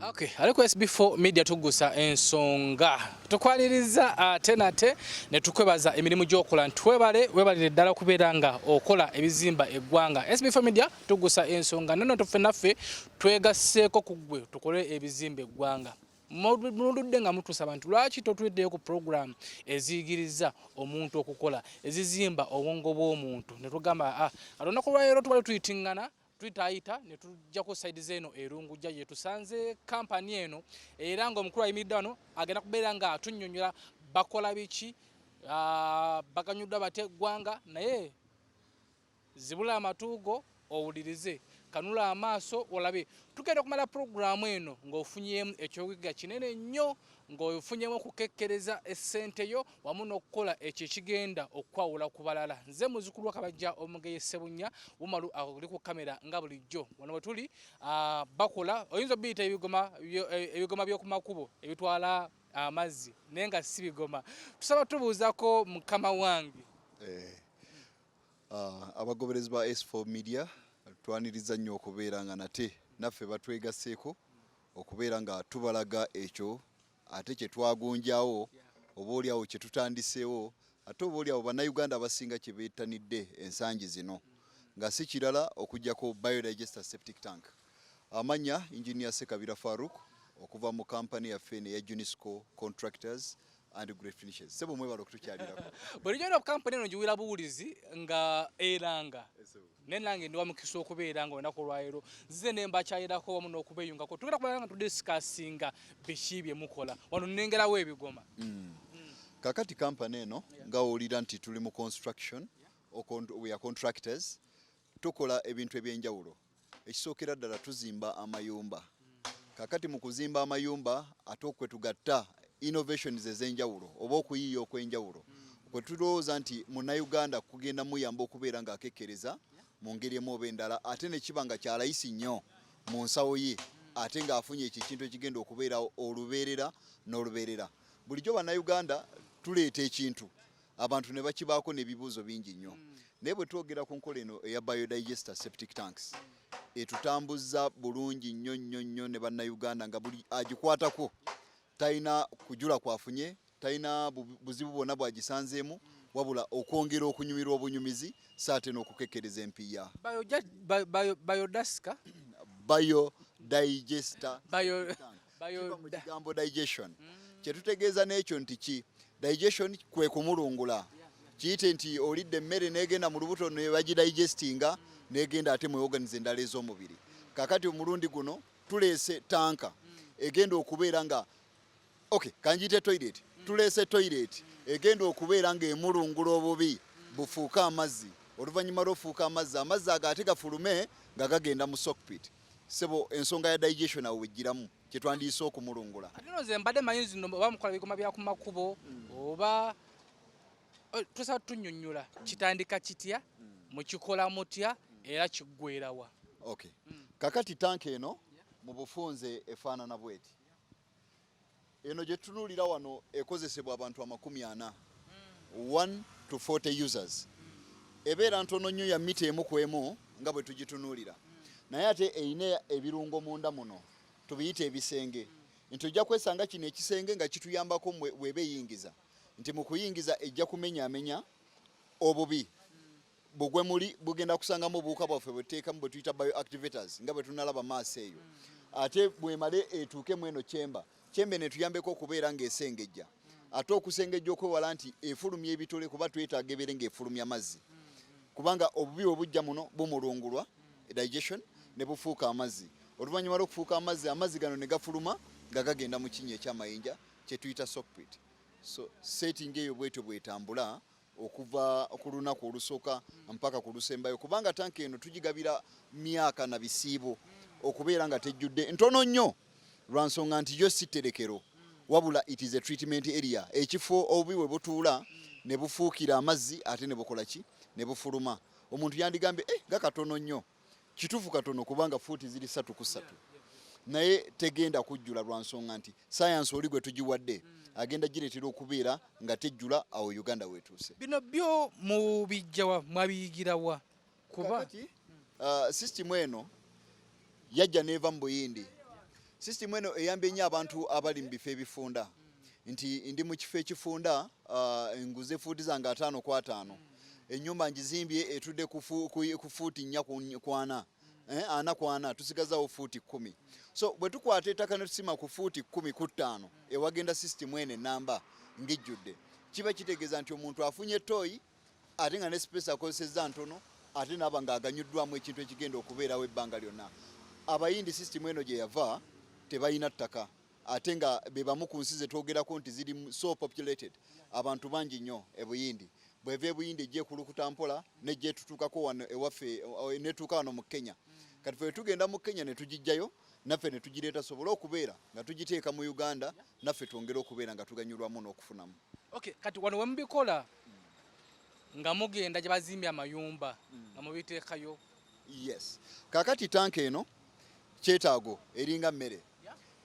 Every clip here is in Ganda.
Okay, aliko SB4 MEDIA tugusa ensonga tukwaliriza ate nate ne tukwebaza emirimu gy'okola webalire ddala kubeera nga okola ebizimba eggwanga. SB4 MEDIA tugusa ensonga nano tuffe naffe twegasseeko ku ggwe tukole ebizimba eggwanga. Muludde nga mutuusa abantu lwaki totweddeyo ku program eziyigiriza omuntu okukola ezizimba obwongo bw'omuntu ne tugamba olunaku lwaleero tubale tuyitingana twitayita ne tujja ku side zeno erungujja je tusanze kampani eno era nga omukulu ayimiridde wano agenda kubeera nga atunnyonnyola bakola biki baganyuddwa bate ggwanga naye zibula amatuugo owulirize kanula amaaso olabe tugenda okumala programu eno ng'ofunyemu ekyowiga kinene nnyo ng'ofunyemu okukekkereza essente yo wamu n'okukola ekyo ekigenda okwawula ku balala. Nze muzzukulu wa Kabajja Omugeyi Ssebunya Bumalu ali ku kamera nga bulijjo wano we tuli bakola oyinza obiyita ebigoma by'oku makubo ebitwala amazzi naye nga si bigoma. Tusaba tubuuzako mukama wange abagoberezi ba S4 MEDIA twaniriza nnyo okubeera nga nate naffe batwegasseeko okubeera nga tubalaga ekyo ate kye twagonjawo obaoliawo kye tutandiseewo ate obaoliawo bannayuganda abasinga kye beetanidde ensangi zino nga si kirala okugyako biodigester septic tank. Amanya Engineer Sekabira Farouk okuva mu kampani yaffe eya Junisco contractors and great finishes. Sebo mwebalo kutukyalirako. Bulijjo eno kampani eno giwira buwulizi nga eranga. Nenange ndi wamukisa okubeera nga olunaku lwaleero nze ne mbakyayirako wamu n'okubeeyungako tugenda kubeera nga tudisikasinga biki bye mukola wano nnengerawo ebigoma. Kakati kampani eno nga owulira nti tuli mu construction we are contractors tukola ebintu ebyenjawulo. Ekisookera ddala tuzimba amayumba. Kakati mu kuzimba amayumba ate okwe tugatta innovations ez'enjawulo oba okuyiiya okw'enjawulo kwe tulowooza nti munnayuganda kugenda muyamba okubeera ng'akekkereza mu ngeri emu oba endala ate ne kiba nga kyalayisi nnyo mu nsawo ye ate ng'afunye ekyo ekintu ekigenda okubeerawo olubeerera n'olubeerera. Bulijjo bannayuganda tuleeta ekintu abantu ne bakibaako n'ebibuuzo bingi nnyo naye bwe twogera ku nkola eno eya biodigester septic tanks etutambuzza bulungi nnyo nnyo nnyo ne bannayuganda nga buli agikwatako talina kujula kwafunye talina buzibu bwonna bwagisanzeemu wabula okwongera okunyumirwa obunyumizi saate n'okukekkereza empiya. Biodigester mu kigambo digestion kyetutegeeza n'ekyo nti ki digestion kwe kumulungula kiyite nti olidde emmere n'egenda mu lubuto ne bagidigestinga n'egenda ate mu organize endala ez'omubiri. Kakati omulundi guno tuleese tanka egenda okubeera nga kanjite toilet tuleese toilet egenda okubeera nga emulungula obubi bufuuka amazzi oluvannyuma lw'ofuuka amazzi ago ate gafulume nga gagenda mu sockpit. Sebo ensonga ya digestion awo wejjiramu kye twandiise okumulungula. Ate no ze mbadde manyi zino oba mukola bigoma bya ku makubo oba tusaba tunnyonnyola kitandika kitya mukikola mutya era kiggweerawa. Kakati tanka eno mu bufunze efaanana bweti. Eno gye tutunuulira wano ekozesebwa abantu 40 1 to 40 users. Ebeera ntono nnyo ya mita emu ku emu nga bwe tugitunuulira naye ate eyina ebirungo munda muno tubiyita ebisenge nti ojja kwesanga kino ekisenge nga kituyambako bw'eba eyingiza nti mu kuyingiza ejja kumenyaamenya obubi bugwe muli bugenda kusangamu obuwuka bwaffe bwetuteekamu bwe tuyita bioactivators nga bwe tunalaba maaso eyo ate bwemale etuukemu eno kyemba ne tuyambeko okubeera ng'esengejja ate okusengejja okwewala nti efulumya ebitole kuba twetaaga ebeere ng'efulumya amazzi kubanga obubi obujja muno bumulungulwa digestion ne bufuuka amazzi oluvannyuma lw'okufuuka amazzi gano ne gafuluma nga gagenda mu kinnya eky'amayinja kye tuyita sockpit. So setting eyo bwetyo bwetambula okuva ku lunaku olusooka mpaka ku lusembayo kubanga tanka eno tugigabira myaka na bisiibo okubeera nga tejjudde ntono nnyo lwansonga nti yo si tterekero wabula it is a treatment area ekifo obubi bwe butuula ne bufuukira amazzi ate ne bukola ki ne bufuluma. Omuntu yandigambye gakatono nnyo kituufu katono kubanga fuuti ziri 3 ku 3 naye tegenda kujjula lwansonga nti science oli gwe tugiwadde agenda gireetera okubeera nga tejjula awo Uganda weetuuse. Bino byo mubijjawa mwabiyigirawa kuba system eno yajja neeva mu Buyindi System eno eyambye nnyo abantu abali mu bifo ebifunda nti ndi mu kifo ekifunda nguze fuuti zange 5 kwa 5 ennyumba ngizimbye etudde ku fuuti 4 kwa 4 ana kwa 4 tusigazawo fuuti 10 so bwe tukwata ettaka ne tusima ku fuuti 10 ku 5 ewagenda system ene namba ngijjudde kiba kitegeeza nti omuntu afunye toyi ate nga ne space akozesezza ntono ate naba ng'aganyuddwamu ekintu ekigenda okubeerawo ebbanga lyonna abayindi system eno gye yava tebalina ttaka ate nga be bamu ku nsi ze twogerako nti ziri so populated abantu bangi nnyo ebuyindi bweva ebuyindi ejja ekulukuta mpola nejja etutuukako wano ewaffe netuuka wano mu Kenya kati fe tugenda mu Kenya ne tugijjayo naffe ne tugireeta sobole okubeera nga tugiteeka mu Uganda naffe twongere okubeera nga tuganyulwamu n'okufunamu. Okay, kati wano wemubikola nga mugenda gye bazimbye amayumba nga mubiteekayo. Yes, kakati tanka eno kyetaago eringa mmere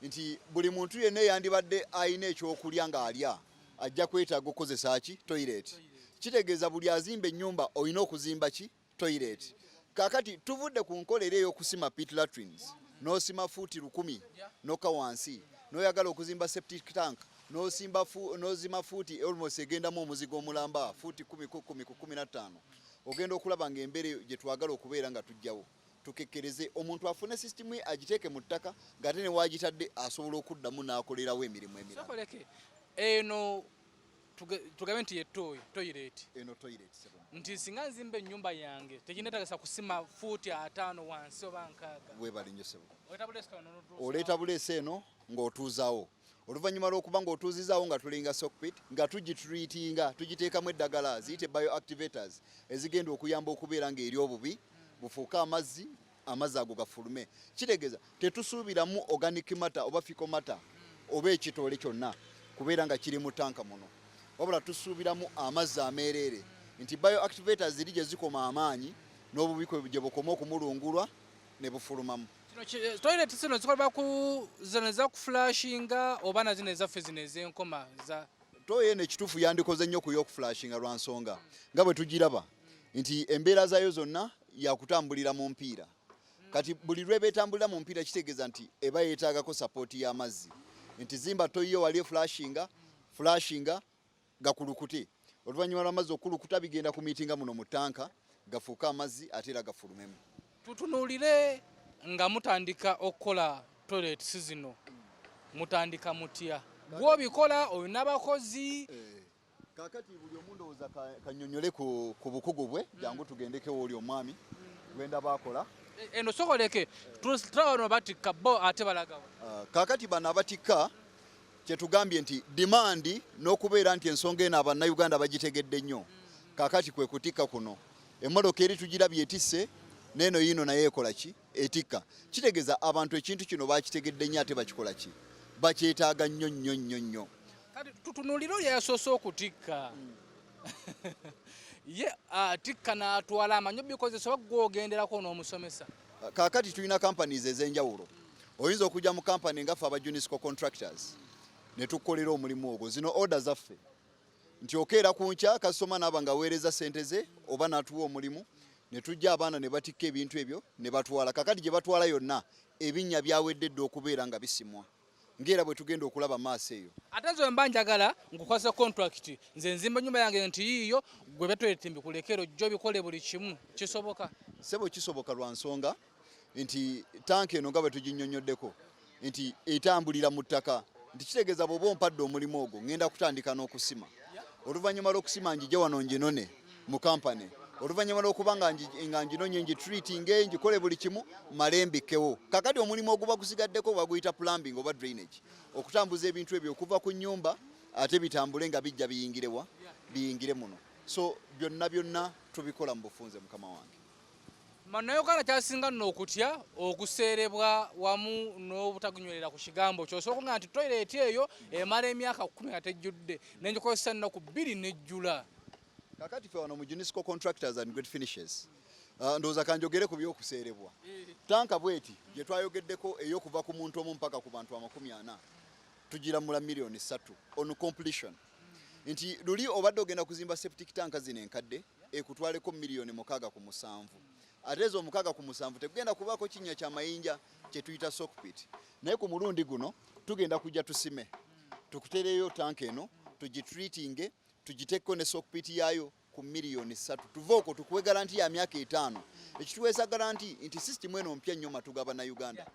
nti buli muntu yenna yandibadde ayina ekyokulya ng'alya ajja kwetaaga okukozesa ki toilet. Kitegeeza buli azimba ennyumba olina okuzimba ki toilet. Kakati tuvudde ku nkolera ey'okusima pit latrines n'osima fuuti 1000 noka wansi n'oyagala okuzimba septic tank n'ozima fuuti almost egendamu omuzigo omulamba fuuti 10 ku 10 ku 15 ogenda okulaba ng'embeera gye twagala okubeera nga tujjawo tukekkereze omuntu afune system ye agiteeke mu ttaka ng'ate ne waagitadde asobola okuddamu n'akolerawo emirimu emirala. Sokoleke eno tugabe nti ye toilet eno toilet nti singa nzimba ennyumba yange teginetagasa kusima fuuti 5 wansi oba 6 webali nnyo sebo oleeta buleesi eno ng'otuuzaawo oluvannyuma lw'okuba ng'otuuzizaawo nga tulinga sockpit nga tugitreatinga tugiteekamu eddagala ziyite bioactivators ezigenda okuyamba okubeera ng'eri obubi bufuuka amazzi ago gafulume. Kitegeeza tetusuubiramu organic matter oba fecal matter oba ekitole kyonna kubeera nga kiri mu tanka muno wabula tusuubiramu amazzi ameereere nti bioactivators ziri gye zikoma amaanyi n'obubi gye bukoma okumulungulwa ne bufulumamu. Toilet zino zikolebwa ku zineza ku flashinga oba na zino ezaffe zino ez'enkoma za toyo eno ekituufu yandikoze nnyo ku y'okuflashinga lwa nsonga nga bwe tugiraba nti embeera zayo zonna yakutambulira mu mpiira kati buli lweba etambulira mu mpiira kitegeeza nti eba yeetaagako sapooti y'amazzi nti zimba toyiyo wali flashinga gakulukute oluvannyuma lw'amazzi okulukuta bigenda ku miitinga muno mu tanka gafuuka amazzi ate era gafulumemu. Tutunuulire nga mutandika okukola toilet zino mutandika mutya gw'obikola olina abakozi kakati buli omu ndowooza kannyonnyole ku bukugu bwe jangu tugendekewo oli omwami gwenda bakola eno sokoleke tulabano batikka bo ate balagawo kakati bano abatikka kyetugambye nti dimandi n'okubeera nti ensonga eno abannayuganda bagitegedde nnyo kakati kwe kutikka kuno emmotoka eri tugirabye etisse neno yino naye ekola ki etikka kitegeeza abantu ekintu kino bakitegedde nnyo ate bakikola ki bakyetaaga nnyo. Kati tutunuulira oli yasoose okutikka ye atikka n'atwala amanyo bikozesa oba gw'ogenderako n'omusomesa. Kaakati tulina companies ez'enjawulo oyinza okujja mu company ngaffe aba Junisco contractors ne tukolera omulimu ogwo zino order zaffe nti okeera ku nkya kasoma n'aba nga weereza ssente ze oba n'atuwa omulimu ne tujja abaana ne batikka ebintu ebyo ne batwala kakati gye batwala yonna ebinnya byawedde dde okubeera nga bisimwa ngera bwe tugenda okulaba maaso eyo. Ate nze mba njagala nkukwasa contract nze nzimba ennyumba yange nti yiiyo gwe batwete mbikulekero jjo bikole buli kimu kisoboka sebo kisoboka lwa nsonga nti tanka eno nga bwe tuginnyonnyoddeko nti etambulira mu ttaka nti kitegeeza bw'oba ompadde omulimu ogwo ngenda kutandika n'okusima oluvannyuma lw'okusima njije wano nginone mu kampani oluvannyuma lw'okuba nga nginonye ngitreatinge ngikole buli kimu malembikewo kakati omulimu oguba gusigaddeko baguyita plumbing oba drainage okutambuza ebintu ebyo okuva ku nnyumba ate bitambule nga bijja biyingire muno so byonna tubikola mu bufunze mukama wange. Mannayuganda kyasinga nno okutya okuseerebwa wamu n'obutagunywerera ku kigambo ky'osooka nti toilet eyo emala emyaka 10 nga tejjudde n'engikozesa ennaku 2 nejjula. Kakati fe wano mu Junisco contractors and great finishes ndowooza kanjogere ku by'okuseerebwa tanka bweti gye twayogeddeko ey'okuva ku muntu omu mpaka ku bantu 40 tugiramula million 3 on completion nti luli obadde ogenda kuzimba septic tanka zino enkadde ekutwaleko million 6 ku 7 ate ezo omukaaga ku musanvu tegenda kubaako kinnya kya mayinja kye tuyita sockpit. Naye ku mulundi guno tugenda kujja tusime tukutereyo tank eno tugitreatinge tugiteeko ne sockpit yaayo ku miliyoni 3 tuve okwo tukuwe garanti ya myaka 5 ekituweesa garanti nti system eno mpya nnyo matugaba na Uganda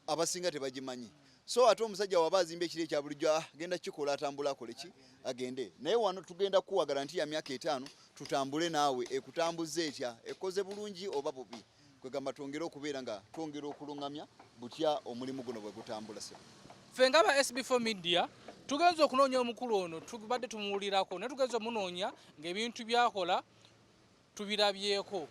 abasinga tebagimanyi. So ate omusajja waba azimba ekire kya bulijjo agenda kikola atambula akole ki agende. Naye wano tugenda kuwa garanti ya myaka 5 tutambule naawe ekutambuze etya ekoze bulungi oba bubi kwegamba twongera okubeera nga twongera okulungamya butya omulimu guno bwe gutambula. Ffe nga ba SB4 MEDIA tugenza okunoonya omukulu ono tubadde tumuwulirako naye tugenza omunoonya ng'ebintu byakola tubirabyeko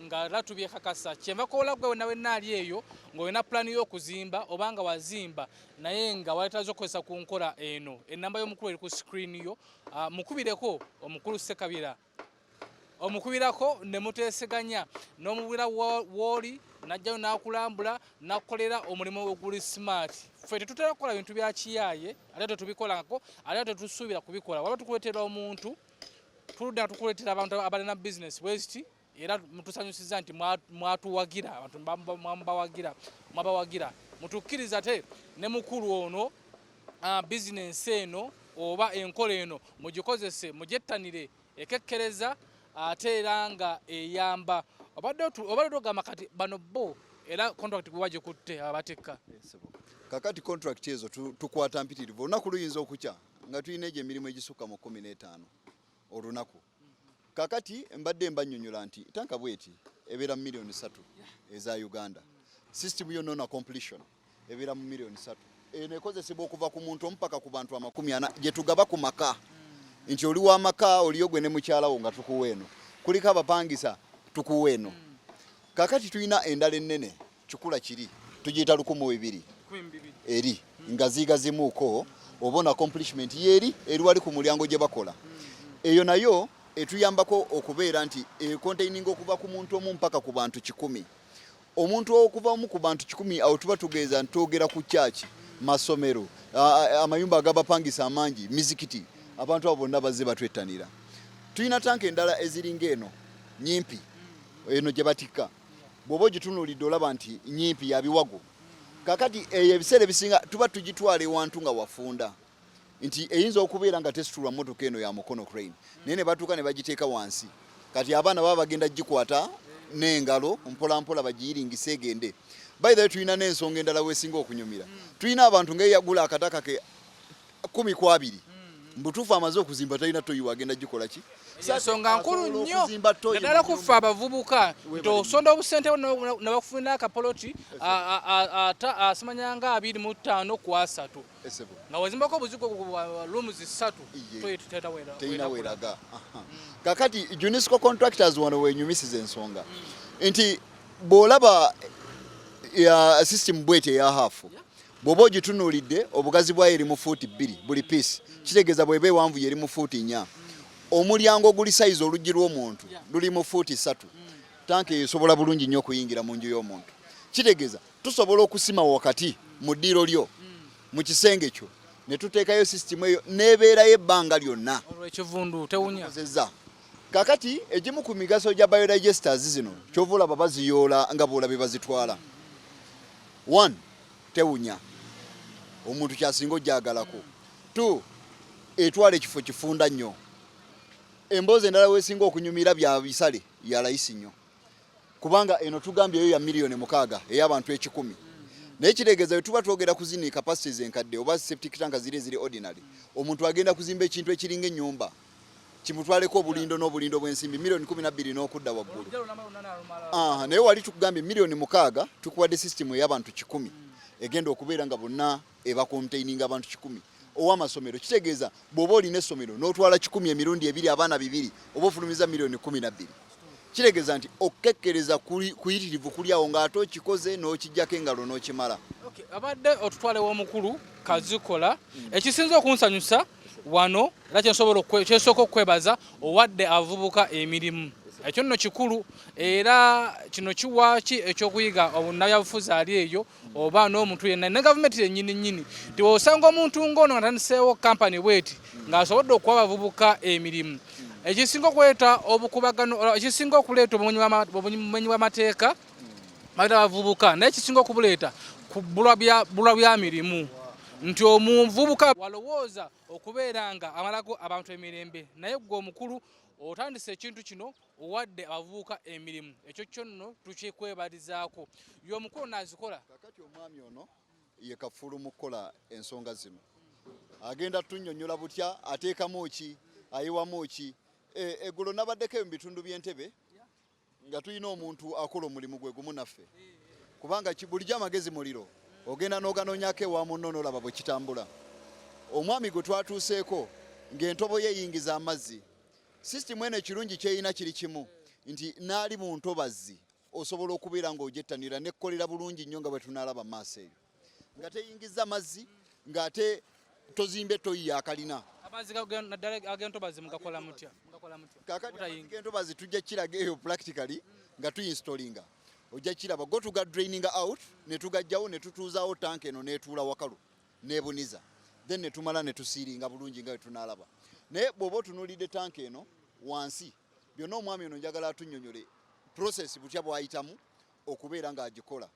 nga era tubyekakasa kyenva kola gwe nawe naali eyo ng'olina pulaani y'okuzimba oba nga wazimba naye nga waleetaze okukozesa ku nkola eno. Ennamba y'omukulu eri ku screen yo mukubireko omukulu Ssekabira omukubirako ne muteeseganya n'omubwira w'oli najjayo n'akulambula n'akukolera omulimu oguli smart. Ffe tetutera kukola bintu bya kiyaaye ate tetubikolako ate tetusuubira kubikola waba tukuleetera omuntu tuludde tukuleetera abantu abalina business waste era mutusanyusiza nti mwatuwagira abantu mwabawagira mutukkiriza ate ne mukulu ono business eno oba enkola eno mugikozese mugyettanire ekekkereza ate era nga eyamba obadde tugamba kati bano bo era contract gwe bagikutte abatekka. Kakati contract ezo tukwata mpitirivu olunaku luyinza okukya nga tulina egyo emirimu egisukka mu 15 olunaku. Kakati mbadde mbanyonyola nti tanka bweti ebeera mu miliyoni 3 eza Uganda. System yo non completion ebeera mu miliyoni 3 eno ekozesebwa okuva ku muntu mpaka ku bantu 40 gye tugaba ku maka nti oli wa maka oliyo gwe ne mukyalawo nga tukuweeno kuliko abapangisa tukuweeno. Kakati tulina endala ennene kikula kiri tugiyita 1200 eri nga zigazimuuko obona accomplishment yeri eri wali ku mulyango gye bakola eyo nayo etuyambako okubeera nti containing okuva ku muntu omu mpaka ku bantu 100 omuntu okuva mu ku bantu 100 awo tuba tugeeza ntogera ku church masomero amayumba agabapangisa amangi mizikiti abantu abo bonna bazze batwettanira. Tulina tanka endala eziringa eno nyimpi eno gye batikka bw'oba ogitunuulidde olaba nti nyimpi ya biwago. Kakati ebiseera ebisinga tuba tugitwala ewantu nga wafunda nti eyinza okubeera nga tesitulwa motoka eno ya mukono crane naye ne batuuka ne bagiteeka wansi kati abaana baba bagenda gikwata n'engalo mpola mpola bagiyiringise egende. By the way tulina n'ensonga endala weesinga okunyumira tulina abantu ng'eyagula akataka ke 10 mbutuufu amaze okuzimba talina toyi wagenda gikola ki ensonga nkulu nnyo naddala kuffe abavubuka nti osonda obusente nebakufuna akapoloti asimanyanga 25 ku 3 nga wazimbako obuzigo rooms 3 teyina weeraga. Kakati Junisco contractors wano wenyumisiza ensonga nti bw'olaba system bwete ya hafu bw'oba ogitunuulidde obugazi bwayo eri mu fuuti 2 buli piece kitegeeza bw'eba ewanvu yeri mu fuuti 4 omulyango guli size oluggi lw'omuntu luli mu fuuti 3 tanka esobola bulungi nnyo okuyingira mu nju y'omuntu kitegeeza tusobola okusima wakati mu ddiiro lyo mu kisenge kyo ne tuteekayo system eyo n'ebeerayo ebbanga lyonna olw'ekivundu tewunya. Kakati egimu ku migaso gya biodigesters zino kyova olaba baziyoola nga bw'olabye bazitwala 1 tewunya omuntu kyasinga ojjagalako 2 etwala ekifo kifunda nnyo emboozi endala weesinga okunyumira bya bisale ya layisi nnyo kubanga eno tugambye eyo ya miliyoni 6 ey'abantu 10 naye kitegeeza bwe tuba twogera ku zini capacities enkadde oba septic tank ziri ordinary omuntu agenda kuzimba ekintu ekiringa ennyumba kimutwaleko obulindo n'obulindo bw'ensimbi miliyoni 12 n'okudda waggulu. Naye wali tukugambye miliyoni 6 tukuwadde system ey'abantu 10 egenda okubeera nga bonna eba containing abantu 10 ow'amasomero kitegeeza bw'oba olina essomero n'otwala 10 emirundi 2 abaana 2 oba ofulumiza miliyoni 12 kitegeeza nti okukekkereza kuyitirivu kuli awo ng'ate okikoze n'okijjako engalo n'okimala. Abadde otutwalewo omukulu kazikola ekisinza okunsanyusa wano era kyensooka okwebaza owadde avubuka emirimu ekyo nno kikulu era kino kiwaaki ekyokuyiga obunabyabufuzi ali eyo oba n'omuntu yenna ne gavumenti yennyini nti osanga omuntu ng'ono nga tandiseewo kampani bweti ng'asobodde okuwa abavubuka emirimu ekisinga okuleeta obukubagano ekisinga okuleeta obumenyi bw'amateeka maita bavubuka naye ekisinga okubuleeta ku bulwa bya mirimu nti omuvubuka walowooza okubeera nga amalako abantu emirembe naye gwe omukulu otandise ekintu kino owadde abavubuka emirimu ekyo kyonno tukikwebalizaako y'omukulu n'azikola. Kakati omwami ono ye kafulu mu kukola ensonga zino agenda tunnyonnyola butya ateekamu ki ayiwamu ki eggulo nabaddeko mu bitundu by'Entebbe nga tulina omuntu akola omulimu gwe gumu naffe kubanga bulijjo amagezi muliro ogenda n'oganoonyako ewa munno n'olaba bwe kitambula. Omwami gwe twatuuseeko ng'entobo ye eyingiza amazzi sisitimu eno ekirungi kyeyina kiri kimu nti naali mu ntobazi osobola okubeera ng'ogjettanira nekkolera bulungi nnyo nga bwe tunaalaba maaso eyo nga teyingiza mazzi ng'ate tozimbe toyiya akalina. Amazzi ag'entobazi mugakola mutya? Kakati ag'entobazi tujja kiraga eyo practically nga tuinstolinga ojja kiraba go tuga draining out ne tugajjawo ne tutuuzaawo tank eno neetuula wakalu nebuniza then ne tumala ne tusiiringa bulungi nga bwe tunaalaba. Naye bw'oba otunuulidde tank eno wansi byonna omwami ono njagala atunnyonnyole process butya bw'ayitamu okubeera ng'agikola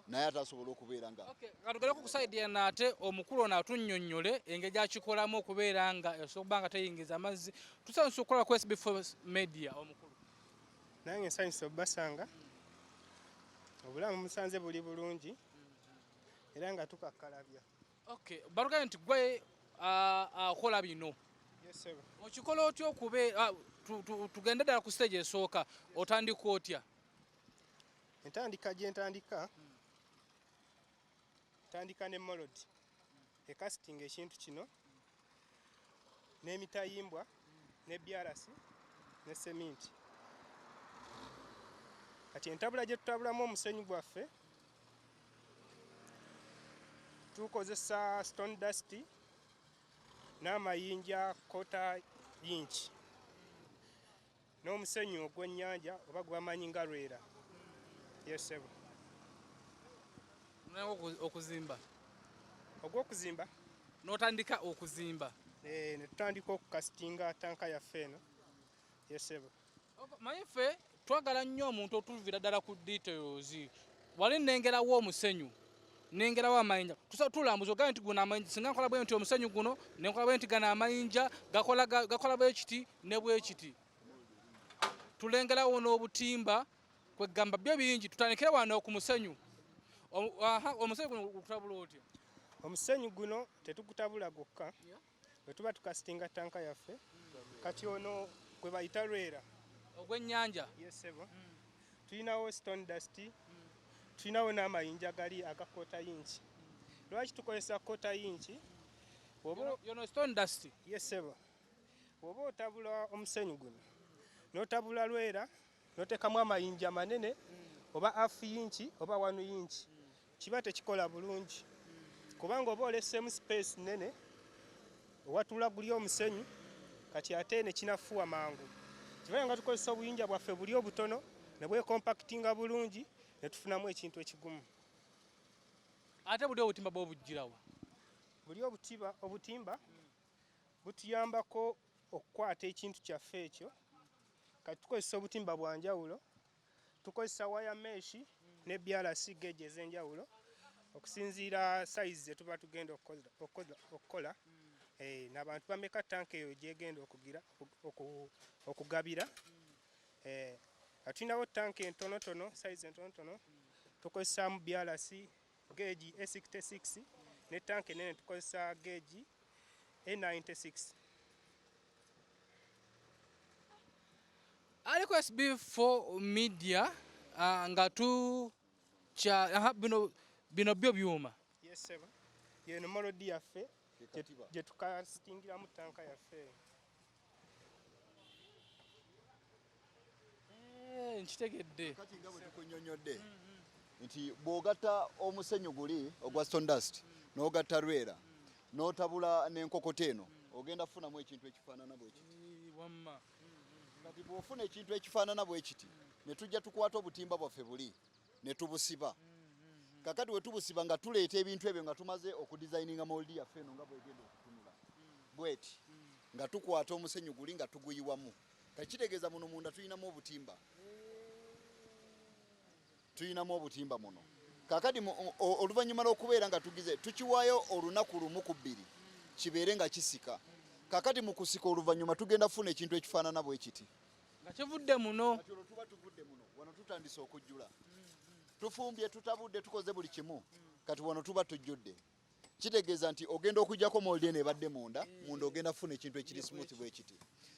naye atasobola okubeera nga katugereko ku side eno ate omukulu ono atunnyonnyole engeri gy'akikolamu okubeera nga esobola okuba nga teyingiza amazzi. Tusanyusa okukola ku SB4 MEDIA omukulu. Nange nsanyusa obbasanga obulamu musanze buli bulungi era nga tukakkalabya. Balugaye nti gwe akola bino okikola otya okubeera tugende ddala ku stage esooka otandika otya? Entandika gye ntandika ne molodi ekasitinga ekintu kino n'emitayimbwa ne byalasi ne seminti. Kati entabula gye tutabulamu omusenyu gwaffe tukozesa stone dust n'amayinja kota inch n'omusenyu ogw'ennyanja oba gwe bamanyi nga lwera. Yesebo okuzimba ogw'okuzimba n'otandika okuzimba ne tutandika okukasitinga tanka yaffe eno. Yesebo manyi ffe twagala nnyo omuntu otuviira ddala ku details. Wali nnengerawo omusenyu nengerawo amayinja tulambuza ogaye nti guno amayinja singa nkola bwe nti omusenyu guno nenkola bwe nti gano amayinja gakola bwe kiti ne bwe kiti tulengerawo n'obutimba kwegamba byo bingi tutandikire wano ku musenyu. Omusenyu guno okutabula otya? Omusenyu guno tetugutabula gwokka bwe tuba tukasitinga tanka yaffe kati ono gwe bayita lwera ogw'ennyanja. Yesebo tulinawo stone dust tulinawo n'amayinja gali aga kota inch. Lwaki tukozesa kota inch? Yono stone dust. Yesebo bw'oba otabula omusenyu guno n'otabula lwera n'oteekamu amayinja manene oba half inch oba 1 inch kiba tekikola bulungi kubanga oba olesseemu space nene owatula guli omusenyu kati ate ne kinafuwa mangu. Kibanga nga tukozesa obuyinja bwaffe buli obutono ne bwekompactinga bulungi ne tufunamu ekintu ekigumu. Ate buli obutimba bw'obugirawa? Buli obutimba butuyambako okukwata ekintu kyaffe ekyo. Kati tukozesa obutimba bwa njawulo, tukozesa wire mesh ne byalasi gauge ez'enjawulo okusinziira size ze tuba tugenda okukola. N'abantu bameka tanka eyo gyegenda okugabira. Tulinawo tanka entonotono size entonotono tukozesaamu byalasi gauge E66 ne tanka enene tukozesa gauge E96. Aliko SB4 MEDIA nga bino byo byuma. Yesebo yeno molodi yaffe gye tukasitingiramu tanka yaffe. Nkitegedde kati nga bwe tukunnyonnyodde nti bw'ogatta omusenyu guli ogwa stone dust n'ogatta lwera n'otabula n'enkokota eno ogenda kufunamu ekintu ekifaanana bwe kiti. Kati bw'ofuna ekintu ekifaanana bwe kiti ne tujja tukwata obutimba bwaffe buli ne tubusiba. Kakati we tubusiba nga tuleeta ebintu ebyo nga tumaze okudesigninga moldi yaffe eno nga bwegenda okutunula bweti nga tukwata omusenyu guli nga tuguyiwamu kakitegeeza muno munda tuyinamu obutimba muno kakati oluvannyuma lw'okubeera nga tugize tukiwaayo olunaku lumu ku bbiri kibeere nga kisika kakati mu kusika oluvannyuma tugenda kufuna ekintu ekifaanana bwe kiti nga kivudde muno kati olwo tuba tuvudde muno wano tutandise okujjula tufumbye tutabudde tukoze buli kimu kati wano tuba tujjudde kitegeeza nti ogenda okugjako moldi eno ebadde munda ogenda kufuna ekintu ekiri smooth bwe kiti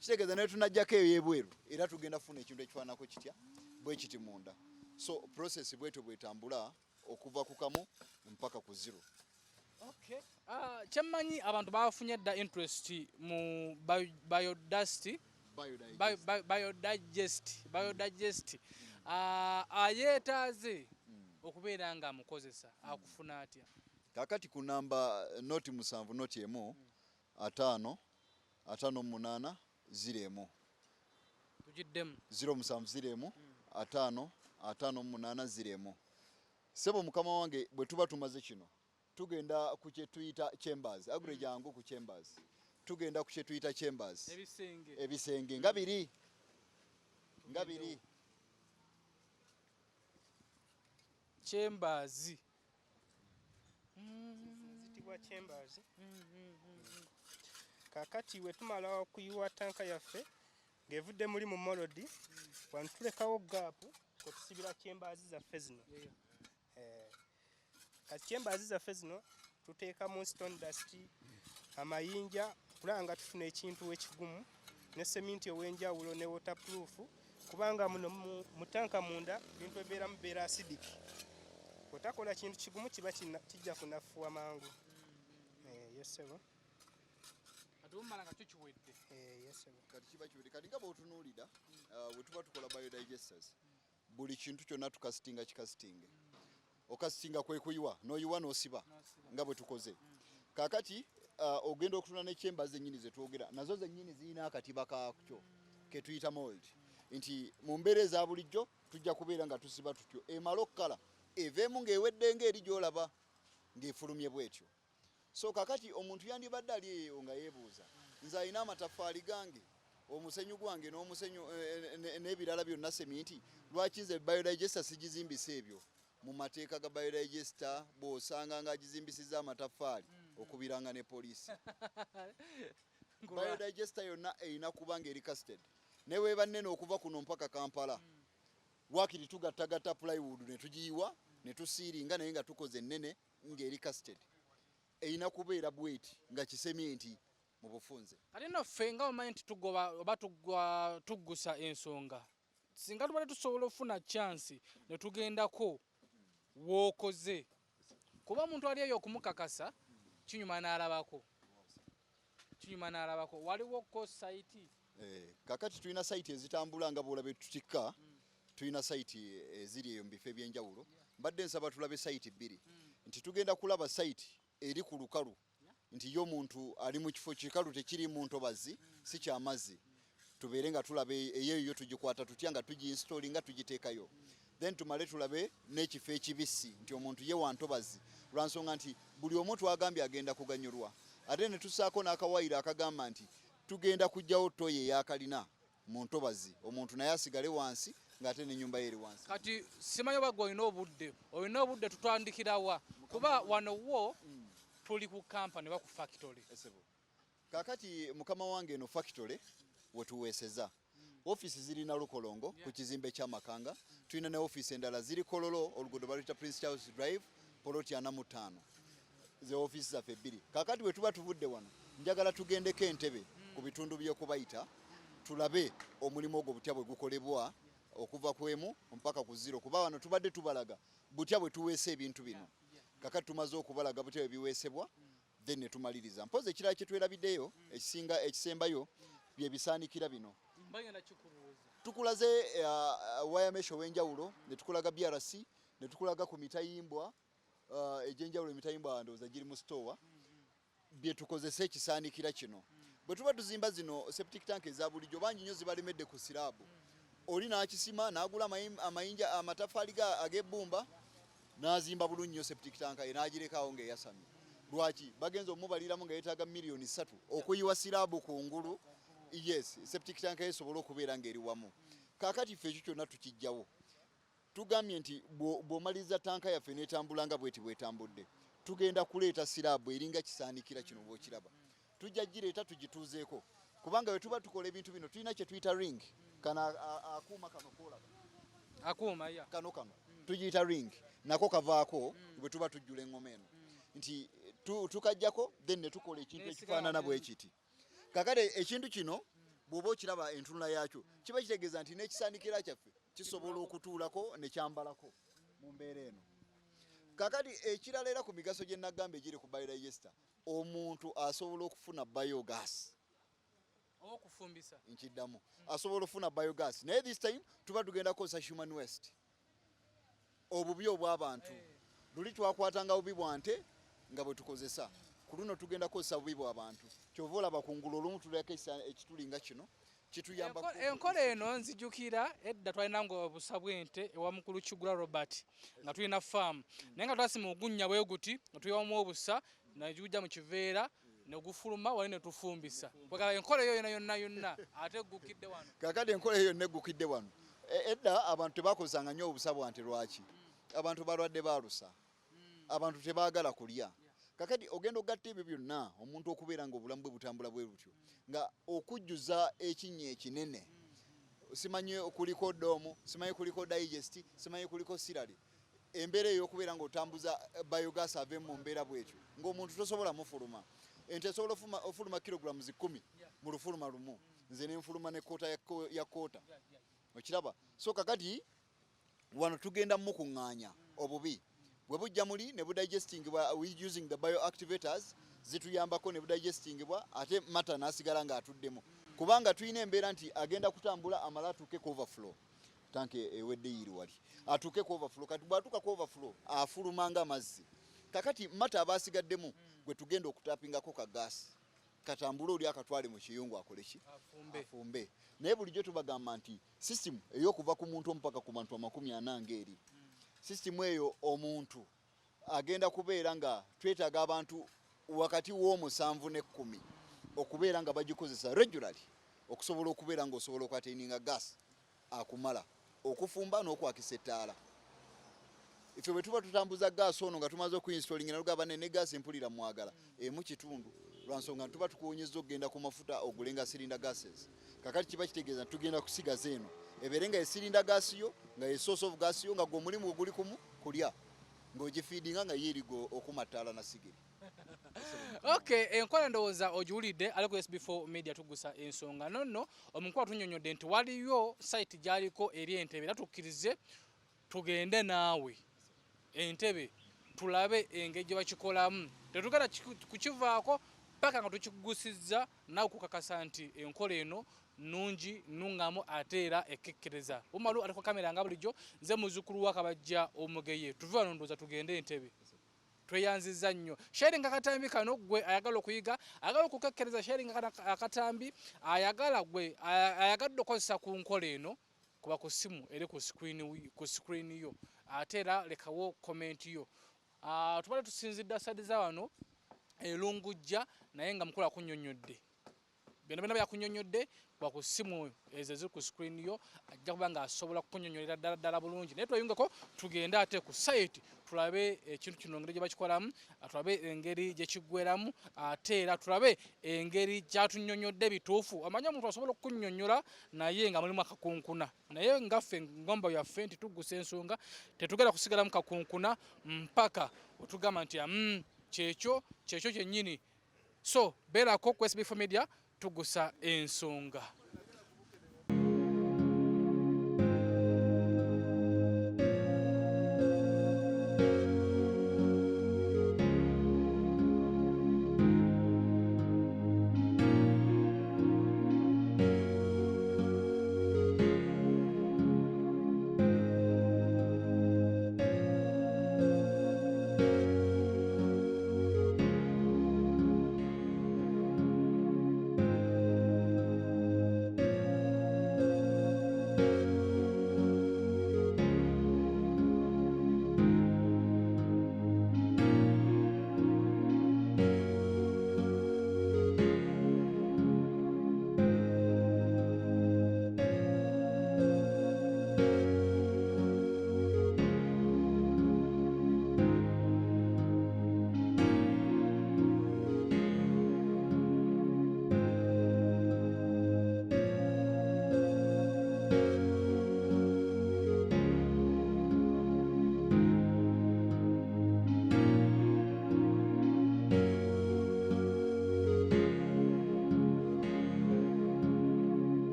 kitegeeza naye tunajjako eyo ebweru era tugenda kufuna ekintu ekifaananako kitya bwe kiti munda so process bwetyo bwetambula okuva ku kamu mpaka ku zero. Okay. Kyemmanyi abantu bafunye dda interest mu biodigest ayeetaaze okubeera nga amukozesa akufuna atya kakati ku namba noti 7 noti 1 5 58 0 tugiddemu 070 5 58 0 sebo mukama wange bwe tuba tumaze kino tugenda ku kye tuyita chambers agure jangu ku chambers tugenda ku kye tuyita chambers ebisenge nga biri chambers zitibwa chambers kakati we tumala okuyiwa tanka yaffe ng'evudde muri mu molodi wantulekawo gaapu kwetusibira chambers zaffe zino kati chambers zaffe zino tuteekamu stone dust amayinja kulanga tufuna ekintu ekigumu ne seminti ow'enjawulo ne waterproof kubanga muno mu tanka munda bintu ebeera acidic otakola kintu kigumu kiba kijja kunafuwa mangu yesebo atumala nga tukiwedde yesebo kati kiba kiwedde kati nga bw'otunuulira bwe tuba tukola biodigesters buli kintu kyonna tukasitinga kikasitinge okasitinga kwe kuyiwa n'oyiwa n'osiba nga bwe tukoze kakati ogenda okutuna ne chambers zennyini ze twogera nazo zennyini zirina akatiba kakyo ke tuyita mold nti mu mbeera eza bulijjo tujja kubeera nga tusiba tutyo emala okukala eveemu ng'ewedde ng'eri gy'olaba ng'efulumye bwetyo so kakati omuntu yandibadde ali eyo nga yeebuuza nze alina amataffaali gange omusenyu gwange n'omusenyu n'ebirala byonna seminti lwaki nze biodigester sigizimbisa ebyo mu mateeka ga biodigester bw'osanga ng'agizimbisizza amataffaali okubiranga ne poliisi biodigester yonna erina kuba ng'eri casted naye weeba nnene okuva kuno mpaka Kampala wakiri tugattagatta plywood ne tugiyiwa ne tusiiringa naye nga tukoze ennene ng'eri casted erina kubeera bweti nga kisementi mu bufunze kati nno ffe nga omanyi nti tugoba oba tuggusa ensonga singa tubadde tusobola okufuna chance ne tugendako w'okoze kuba omuntu ali eyo okumukakasa kinyuma n'alabako waliwo ko site kakati tulina site ezitambula nga bw'olabe tutikka tulina site eziri eyo mu bifo ebyenjawulo mbadde nsaba tulabe site 2 nti tugenda kulaba site eri ku lukalu nti yo muntu ali mu kifo kikalu tekiri mu ntobazi si kyamazzi tubeere nga tulabe eyo tugikwata tutya nga tugiinstoli nga tugiteekayo then tumale tulabe n'ekifo ekibisi nti omuntu ye wa ntobazi lwansonga nti buli omu twagambye agenda kuganyulwa ate ne tusaako n'akawayiro akagamba nti tugenda kujjawo toyi eyakalina mu ntobazi omuntu naye asigale wansi ng'ate n'ennyumba ye eri wansi kati simanyi oba gwe olina obudde tutandikirawa kuba wano wo tuli ku kampani oba ku factory kakati mukama wange eno factory wetuweeseza office zirina Lukolongo ku kizimbe ky'Amakanga tulina ne office endala ziri Kololo oluguudo baluyita Prince Charles Drive poloti 45 ze office zaffe 2 kakati we tuba tuvudde wano njagala tugendeko entebe ku bitundu by'okubayita tulabe omulimu ogwo butya bwe gukolebwa okuva ku emu mpaka ku 0 kuba wano tubadde tubalaga butya bwe tuweesa ebintu bino kakati tumaze okubalaga butya bwe biweesebwa then ne tumaliriza mpoze ekirala kye twerabiddeyo ekisembayo bye bisaanikira bino tukulaze wayamesho w'enjawulo ne tukulaga BRC ne tukulaga ku mitayimbwa egyenjawulo emitayimbwa ndowooza giri mu store bye tukozesa ekisaanikira kino bwe tuba tuzimba zino septic tank eza bulijjo bangi nnyo zibalemedde ku siraabu oli n'akisima n'agula amayinja amataffaali ag'ebbumba n'azimba bulungi nnyo septic tank ye n'agirekawo ng'eyasamye lwaki bagenza omubaliramu nga yeetaaga miliyoni 3 okuyiwa siraabu kungulu yes septic tank esobola okubeera ng'eri wamu kaakati ffe ekyo kyonna tukijjawo tugambye nti bw'omaliriza tanka yaffe n'etambula nga bweti bwetambudde tugenda kuleeta siraabu eringa kisaanikira kino bw'okiraba tujja gireeta tugituuzeeko kubanga bwe tuba tukola ebintu bino tulina kye tuyita ring kana akuuma kano koolaba akuuma ya kano tugiyita ring nako kavaako bwe tuba tujjula eŋŋoma eno nti tukajjako then ne tukola ekintu ekifaanana bwe kiti kakale ekintu kino bw'oba okiraba entunula yaakyo kiba kitegeeza nti n'ekisaanikira kyaffe kisobola okutuulako ne kyambalako mu mbeera eno kakati ekirala era ku migaso gye nagamba egiri ku biodigester omuntu asobola okufuna biogas okufumbisa nkiddamu asobola okufuna biogas naye this time tuba tugenda kukozesa human waste obubi obw'abantu luli twakwatanga bubi bwante nga bwe tukozesa ku luno tugenda kukozesa bubi bw'abantu kyova olaba kungulu olumu tuleka ekitulinga kino kituyamba enkola eno nzijukira edda twalinanga obusa bw'ente ewa mukulu Kigula Robert nga tulina faamu naye nga twasima ogunnya bwe guti nga tuyiwamu obusa najujja mu kiveera negufuluma wali ne tufumbisa kwagala enkola eyo yonna ate eggukidde wano kakati enkola eyo yonna eggukidde wano edda abantu tebakozanga nnyo obusa bwante lwaki abantu balwadde balusa abantu tebaagala kulya kakati ogenda ogatta ebyo byonna omuntu okubeera nga obulamu bwe butambula bwe butyo nga okujjuza ekinnya ekinene simanyi kuliko doomu simanyi kuliko digest simanyi kuliko sirali embeera ey'okubeera ng'otambuza biogas ave mu mbeera bwetyo ng'omuntu tosobola mufuluma ente esobola ofuluma kilograms 10 mu lufuluma lumu nze nenfuluma ne koota ya koota okiraba so kakati wano tugenda mukuŋŋaanya obubi bwe bujja muli ne budigestingibwa using the bioactivators zituyambako ne budigestingibwa ate mata n'asigala ng'atuddemu kubanga tulina embeera nti agenda kutambula amala atuuke ku overflow tanke ewedde yiri wali atuuke ku overflow kati bw'atuuka ku overflow afuluma ng'amazzi kakati mata abaasigaddemu gwe tugenda okutapingako ka gaasi katambule oli akatwale mu kiyungu akole ki afumbe naye bulijjo tubagamba nti system ey'okuva ku muntu omupaka ku bantu 40 ng'eri system eyo omuntu agenda kubeera nga twetaaga abantu wakati w'omusanvu ne 10 okubeera nga bagikozesa regularly okusobola okubeera ng'osobola okwataininga gas akumala okufumba n'okwakisa ettaala ife bwe tuba tutambuza gaasi ono nga tumaze okuinstolinga nalugaba ne gaasi empulira mwagala emu kitundu lwansonga tuba tukuwonyeza okugenda ku mafuta ogulenga sirinda gases kakati kiba kitegeeza tugenda kusigaza eno ebeere nga esirinda gaasi yo nga source of gas yo nga gwe omulimu oguli kumu kulya ng'ogifeedinga nga yeerigo okumattaala na sigiri Okay, enkola ndowooza ogiwulidde ali ku SB4 MEDIA tugusa ensonga nonno omukuba tunnyonnyodde nti waliyo site gy'aliko eri Entebbe era tukkirize tugende naawe Entebbe tulabe engeri gye bakikolamu tetugenda kukivaako paka nga tukigusizza naawe kukakasa nti enkola eno nungi nungamu ate era ekekkereza omalu aliko kamera nga bulijjo nze muzzukulu wa Kabajja Omugeye tuve wano ndowooza tugende Entebbe tweyanziza nnyo sharing akatambi kano gwe ayagala okuyiga ayagala okukekkereza sharing akatambi ayagala gwe ayagadde okozesa ku nkola eno kuba ku simu eri ku screen yo ate era lekawo comment yo tubale tusinzidde side za wano elungujja naye nga mukulu akunnyonnyodde byonna byakunnyonnyodde kuba ku simu ezo ziri ku screen yo ajja kuba nga asobola kukunnyonnyolera ddala bulungi naye tweyungeko tugende ate ku site tulabe ekintu kino engeri gye bakikolamu tulabe engeri gye kiggweramu ate era tulabe engeri gyatunnyonnyodde bituufu amanye omuntu asobola okukunnyonnyola naye nga mulimu akakunkuna naye ngaffe ngomba yaffe nti tuggusa ensonga tetugenda kusigalamu kakunkuna mpaka otugamba nti kyekyo kyennyini so beerako ku SB4 MEDIA tugusa ensonga.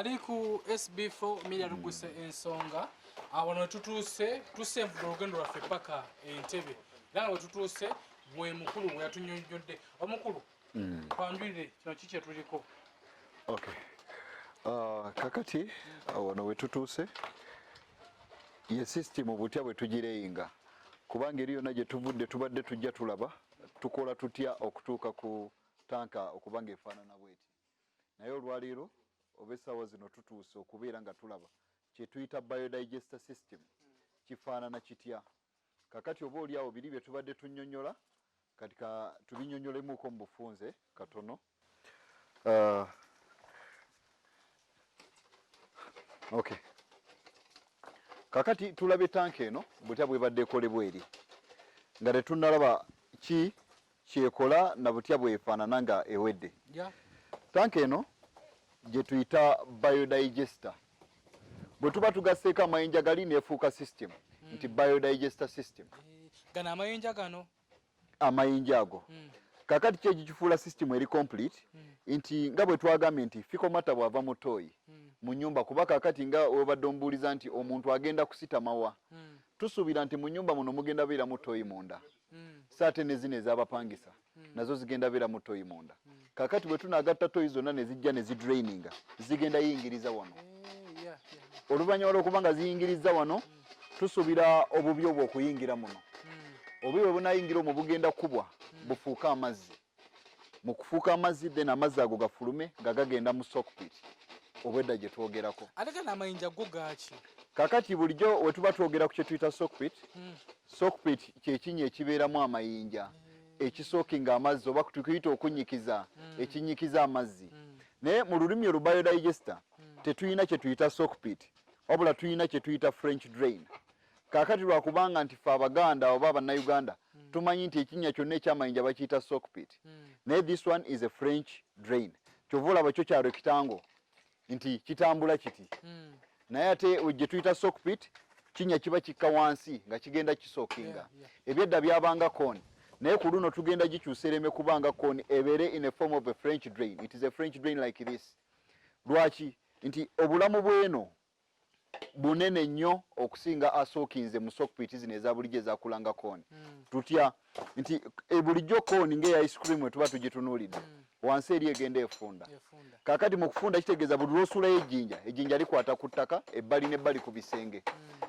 ali ku SB4 MEDIA tuguse ensonga wano tutuuse tusemvuga olugendo lwaffe paka Entebbe era nga wetutuuse bwe mukulu bwe yatunyonnyodde omukulu twanjulire kino kiki tuliko. Okay. Kakati wano wetutuuse ye system butya bwe tugireyinga kubanga eri yonna gye tuvudde tubadde tujja tulaba tukola tutya okutuuka ku tanka okubanga efaanana bweti naye olwaleero oba essaawa zino tutuuse okubeera nga tulaba kye tuyita biodigester system kifaanana kitya. Kakati oba oli awo biri bye tubadde tunnyonnyola kati tubinnyonnyolemuuko mu bufunze katono. Okay. Kakati tulabe tanka eno butya bwebadde ekolebwa eri nga tetunnalaba ki kyekola na butya bwefaanana nga ewedde. Tanka eno gye tuyita biodigester bwe tuba tugasseeko amayinja gali neefuuka system nti biodigester system. Gano amayinja gano amayinja ago kakati kyekikifuula system eri complete nti nga bwe twagambye nti fikomata bw'ava mu toyi mu nyumba kuba kakati nga webadde ombuuliza nti omuntu agenda kusitamawa tusuubira nti mu nyumba muno mugenda beera mu toyi munda saate ne zino ez'abapangisa nazo zigenda beera mu toyi munda. Kakati bwe tunaagatta toyi zonna ne zijja ne zidraininga zigenda yingiriza wano oluvannyuma lw'okuba nga ziyingiriza wano tusuubira obubi obwo okuyingira muno obubi bwe bunayingira omwo bugenda kubwa bufuuka amazzi mu kufuuka amazzi then amazzi ago gafulume nga gagenda mu sockpit obwedda gye twogerako. Ate gano amayinja go gaaki? Kakati bulijjo we tuba twogera ku kye tuyita sockpit sockpit kyekinya ekibeeramu amayinja ekisookinga amazzi oba tukiyita okunyikiza ekinyikiza amazzi naye mu lulimi olubiodigester tetuyina kye tuyita sockpit wabula tuyina kye tuyita French drain. Kakati lwakubanga nti ffe Abaganda oba Bannayuganda tumanyi nti ekinnya kyonna ekyamayinja bakiyita sockpit naye this one is a French drain. Kyova olaba kyo kyalo kitango nti kitambula kiti naye ate gye tuyita sockpit kinnya kiba kikka wansi nga kigenda kisookinga ebyedda byabanga kooni naye ku luno tugenda gikyusa ereme kubanga kooni ebeere in a form of a French drain. It is a French drain like this. Lwaki nti obulamu bweno bunene nnyo okusinga asookinze mu sockpit zino eza bulijjo ezakulanga kooni tutya nti bulijjo kooni ng'eya ice cream tuba tugitunuulidde wansi eri egenda efunda. Kakati mu kufunda kitegeeza buli lw'osuulayo ejjinja likwata ku ttaka ebbali n'ebbali ku bisenge.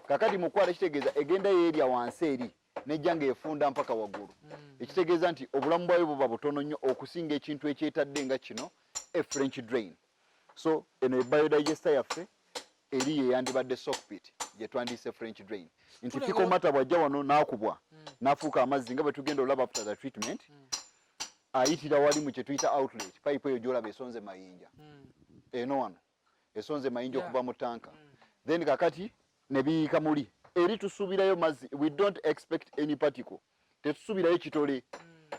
Kakati mu kukwata kitegeeza egenda yeerya wansi eri nejja ng'efunda mpaka waggulu ekitegeeza nti obulamu bwayo buba butono nnyo okusinga ekintu ekyetadde nga kino a French drain. So eno ebiodigester yaffe eri yeyandibadde sockpit gye twandiyise French drain nti fikomata bw'ajja wano n'akubwa n'afuuka amazzi nga bwe tugenda olaba after the treatment ayitira wali mu kye tuyita outlet pipe eyo gy'olaba esonze mayinja eno wano esonze mayinja okuva mu tanka then kakati ne biyiika muli eri tusuubirayo mazzi. We don't expect any particle tetusuubirayo kitole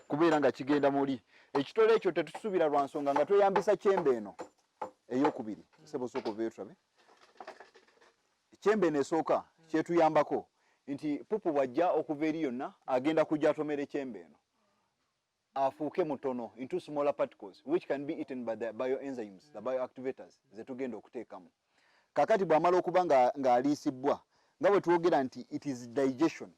kubeera nga kigenda muli ekitole ekyo tetusuubira lwa nsonga nga tweyambisa kyembe eno ey'okubiri sebosooka oveeyo tulabe kyembe eno esooka kyetuyambako nti pupu bw'ajja okuva eri yonna agenda kujja atomera kyembe eno afuuke mutono into smaller particles which can be eaten by the bioenzymes the bioactivators ze tugenda okuteekamu. Kakati bw'amala okuba ng'aliisibwa nga bwe twogera nti it is digestion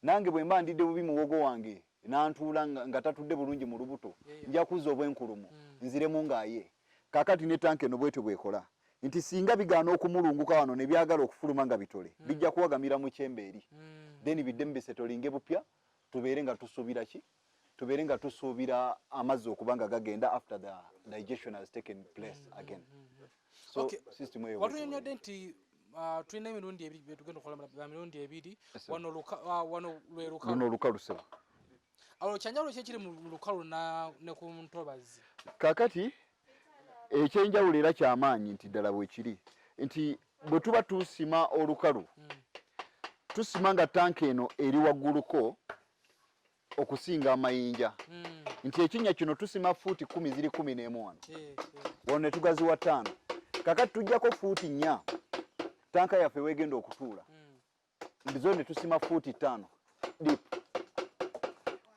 nange bwe mba ndidde bubi muwogo wange n'antuula nga tatudde bulungi mu lubuto nja kuzza obwenkulumu nziremu ng'aye. Kakati ne tanka eno bwetyo bwekola nti singa bigaana okumulunguka wano ne byagala okufuluma nga bitole bijja kuwagamira mu kyembe eri then biddemu bisetolinge bupya tubeere nga tusuubira ki tubeere nga tusuubira amazzi okuba nga gagenda after the digestion has taken place again. So system eyo watunyonyodde nti tulina emirundi ebiri byetugenda okukola mirundi ebiri wano lwe lukalu sebo awo kyanjawulo ki ekiri mu lukalu ne ku ntobazi. Kakati ekyenjawulo era kyamaanyi nti ddala bwe kiri nti bwe tuba tusima olukalu tusima nga tanka eno eri wagguluko okusinga amayinja nti ekinnya kino tusima fuuti 10 ziri 11 wano wano ne tugaziwa 5 kakati tujjako fuuti 4 tanka yaffe wegenda okutuula ndizo ne tusima fuuti 5 deep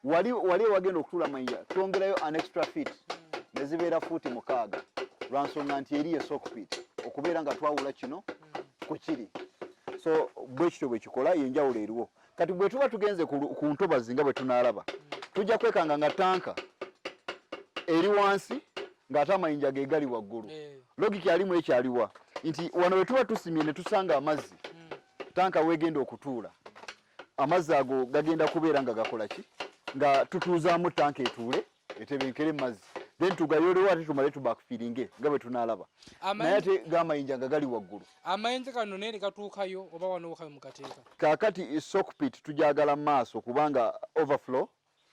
wali wagenda okutuula amayinja twongerayo an extra feet ne zibeera fuuti 6 lwansonga nti eri ye sockpit okubeera nga twawula kino ku kiri. So bwe kityo bwe kikola yenjawulo eriwo. Kati bwe tuba tugenze ku ntobazi nga bwe tunaalaba tujja kwekanga nga tanka eri wansi ng'ate amayinja ge gali waggulu. Logiki alimu ekyaliwa nti wano bwe tuba tusimye ne tusanga amazzi tanka weegenda okutuula amazzi ago gagenda kubeera nga gakola ki nga tutuuzaamu tanka etuule etebenkere mazzi then tugayolewo ate tumale tubakufiringe nga bwe tunaalaba naye ate g'amayinja nga gali waggulu. Amayinja kano naye gatuukayo oba wano wakayo mukateeka? Kaakati sockpit tujagala maaso kubanga overflow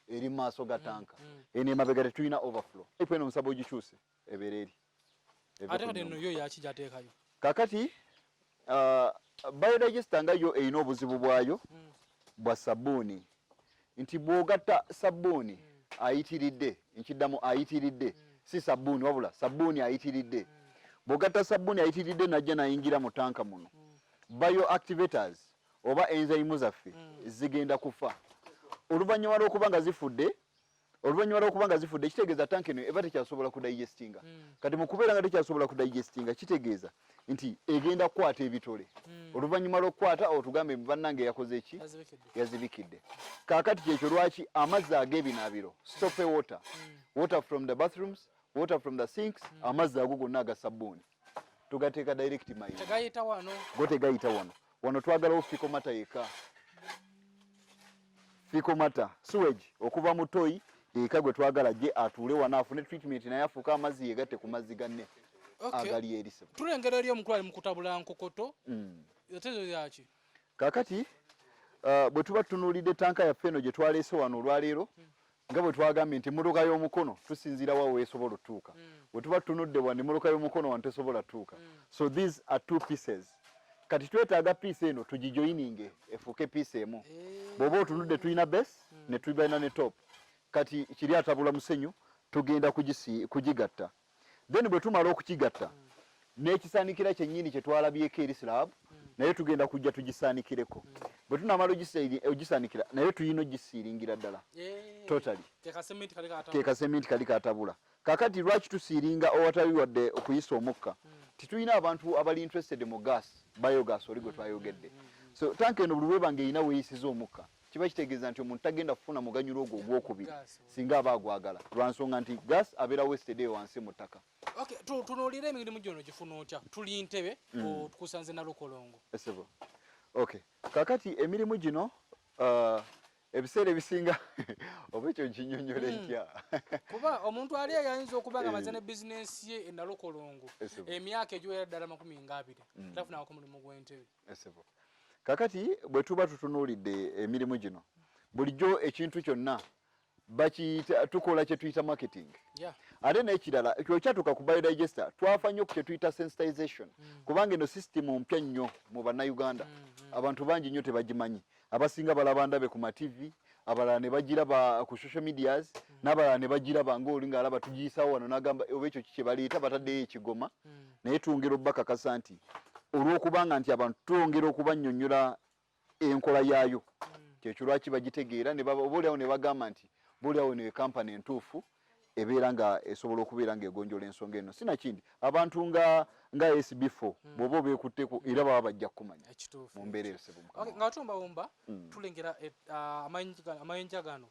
eri maaso ga tanka eno emabega tetulina overflow. Ipo eno musaba ogikyuse ebeera eri ate kati eno yo yaki gyateekayo? Kaakati biodigester nga yo erina obuzibu bwayo bwa sabbuuni nti bw'ogatta sabbuuni ayitiridde nkiddamu ayitiridde si sabbuuni wabula sabbuuni ayitiridde bw'ogatta sabbuuni ayitiridde najja nayingira mu tanka muno bioactivators oba enzyme zaffe zigenda kufa oluvannyuma lw'okuba nga zifudde kitegeeza tanka eno eba tekyasobola kudigestinga. Kati mu kubeera nga tekyasobola kudigestinga kitegeeza nti egenda kukwata ebitole oluvannyuma lw'okukwata otugambe bannange yakoze eki yazibikidde. Kaakati kyekyo lwaki amazzi ag'ebinaabiro sope water from the bathrooms, water from the sinks, amazzi ago gonna aga sabbuuni tugateeka direct mayinja tegayita wano go tegayita wano twagalawo fikomata yeka fikomata sewage okuva mu toyi eka gwe twagala gye atuule wano afune treatment naye afuuka amazzi yegatte ku mazzi ganne agali erise. Tulengera eri omutwale mu kutabula nkokoto etezo yaki kaakati bwe tuba tutunuulidde tanka yaffe eno gye twaleese wano olwaleero nga bwe twagambye nti emmotoka y'omukono tusinziira wa weesobola otuuka bwe tuba tutunudde wano emmotoka y'omukono wano tesobola tuuka. So these are two pieces. Kati twetaaga piece eno tugijoyininge efuuke piece emu. Bw'oba otunudde tulina base ne tulina ne top. Kati kiri atabula musenyu tugenda kugigatta. Then bwe tumala okukigatta n'ekisaanikira kyennyini kye twalabyeko eri slab naye tugenda kujja tugisaanikireko. Bwe tunamala ogisaanikira naye tuyina ogisiiringira ddala totally keeka sementi kali katabula. Kaakati lwaki tusiiringa owatali wadde okuyisa omukka titulina abantu abali interested mu gas biogas oli gwe twayogedde. So tanka eno buli lwebanga erina weeyisiza omukka kiba kitegeeza nti omuntu tagenda kufuna muganyulo ogwo ogwokubiri singa aba agwagala lwansonga nti gas abeera wasted wansi mu ttaka. Tunuulira emirimu gyono gifuna otya tuli ntebe tukusanze na lukolongo esebo. Okay, kaakati emirimu gino ebiseera ebisinga oba ekyo nkinyonnyola etya kuba omuntu ali ayinza okuba nga amaze ne bizinensi ye enalukolongo emyaka egiwera ddala 20 tafuna ku mulimu gw'entebe. Esebo. Kaakati bwe tuba tutunuulidde emirimu gino bulijjo ekintu kyonna tukola kye tuyita marketing. Ate n'ekirala kyokyatuka ku biodigester twafa nnyo ku kye tuyita sensitization kubanga eno system mpya nnyo mu bannayuganda abantu bangi nnyo tebagimanyi. Abasinga balaba ndabe ku ma TV abalala ne bagiraba ku social medias n'abalala ne bagiraba ng'oli ng'alaba tugiyisawo wano n'agamba oba ekyo kye baleeta bataddeyo ekigoma naye twongera obbakakasa nti olw'okubanga nti abantu twongera okubannyonnyola enkola yaayo kyekyo lwaki bagitegeera obaoliawo ne bagamba nti booliawo ne kampani entuufu ebeera nga esobola okubeera ng'egonjola ensonga eno. Sinakindi abantu nga SB4 bw'oba obeekutteko era baba bajja kukumanya mu mbeera esebo. Nga tumbawumba tulengera amayinja gano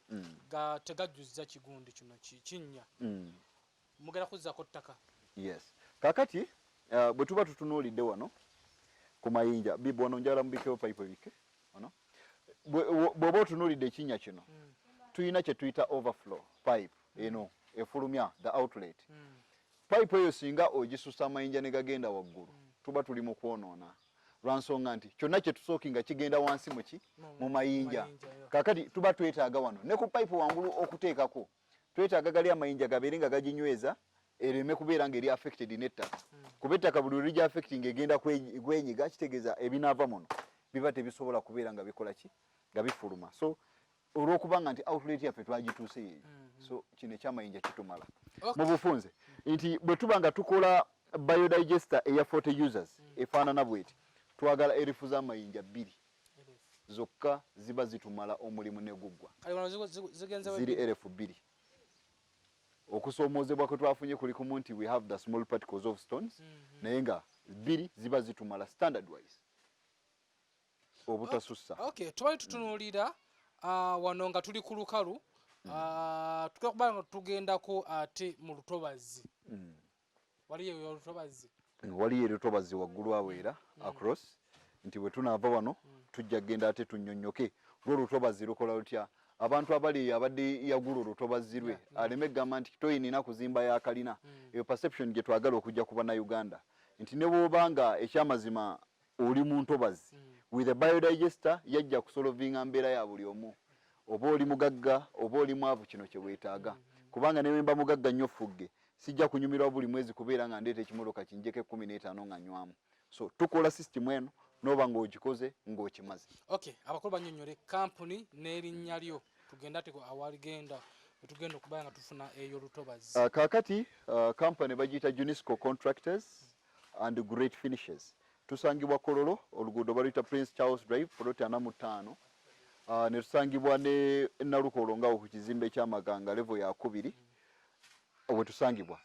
tegajjuza kigundi kino kinnya mugera kuzzako ttaka. Yes. Kaakati bwe tuba tutunuulidde wano ku mayinja bibu wano njala mubikewo pipe ebike wano bw'oba otunuulidde ekinnya kino tulina kye tuyita overflow pipe eno efulumya the outlet. Pipe eyo singa ogisusa amayinja ne gagenda waggulu tuba tuli mu kwonoona lwansonga nti kyonna kye tusookinga kigenda wansi mu mayinja. Kaakati tuba twetaaga wano ne ku pipe wangulu okuteekako twetaaga gali amayinja gabeere nga gaginyweza ereme kubeera ng'eri affected n'ettaka kuba ettaka buli luli affecting egenda kwenyiga kitegeeza ebinaava muno biba tebisobola kubeera nga bikola ki nga bifuluma. So olw'okubanga nti outlet yaffe twagituuse yeeyo so kino ekyamayinja kitumala mu bufunze nti bwe tuba nga tukola biodigester eya 40 users efaanana bweti twagala erifu z'amayinja 2 zokka ziba zitumala omulimu ne guggwa ziri erefu 2. Okusoomoozebwa kwe twafunye kuli kumu nti we have the small particles of stones naye nga bbiri ziba zitumala standard wise obutasussa. Okay, tubali tutunulira wano nga tuli ku lukalu tukaba nga tugendako ate mu lutobazi. Waliyo lutobazi. Waliyo lutobazi waggulu aweera across nti bwe tunaava wano tujja genda ate tunnyonnyoke lutobazi lukola lutya abantu abali abadde yagulu lutobazi lwe aleme gamba nti toyinina kuzimba ya kalina eyo perception gye twagala okujja kuba na Uganda nti ne bw'obanga ekyamazima oli mu ntobazi with a biodigester yajja kusolovinga mbeera ya buli omu oba oli mugagga oba oli mwavu kino kye weetaaga kubanga ne wemba mugagga nnyo fugge sijja kunyumirwa buli mwezi kubeera nga ndeeta ekimotoka kinjeko 15 nga nywamu so tukola system eno noba ng'ogikoze ng'okimaze. Okay, abakulu bannyonnyole kampuni n'erinnya lyo tugenda teko awaligenda tugenda okuba nga tufuna eyo lutobazi. Kaakati company bagiyita Junisco Contractors and Great Finishes. Tusangibwa Kololo oluguudo baluyita Prince Charles Drive plot 45 ne tusangibwa ne Nalukolo ngawo ku kizimbe ky'Amaganga level ya 2 obwe tusangibwa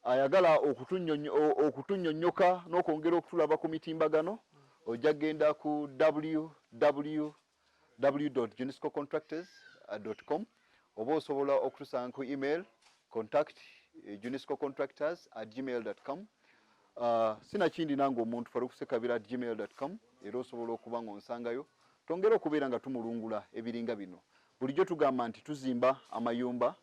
ayagala okutunnyonnyoka n'okwongera okutulaba ku mitimbagano ojja genda ku www.juniscocontractors.com oba osobola okutusanga ku email contact@juniscocontractors@gmail.com. Sina kindi nange omuntu farukusekabira@gmail.com era osobola okuba ng'onsangayo tongera okubeera nga tumulungula ebiringa bino bulijjo tugamba nti tuzimba amayumba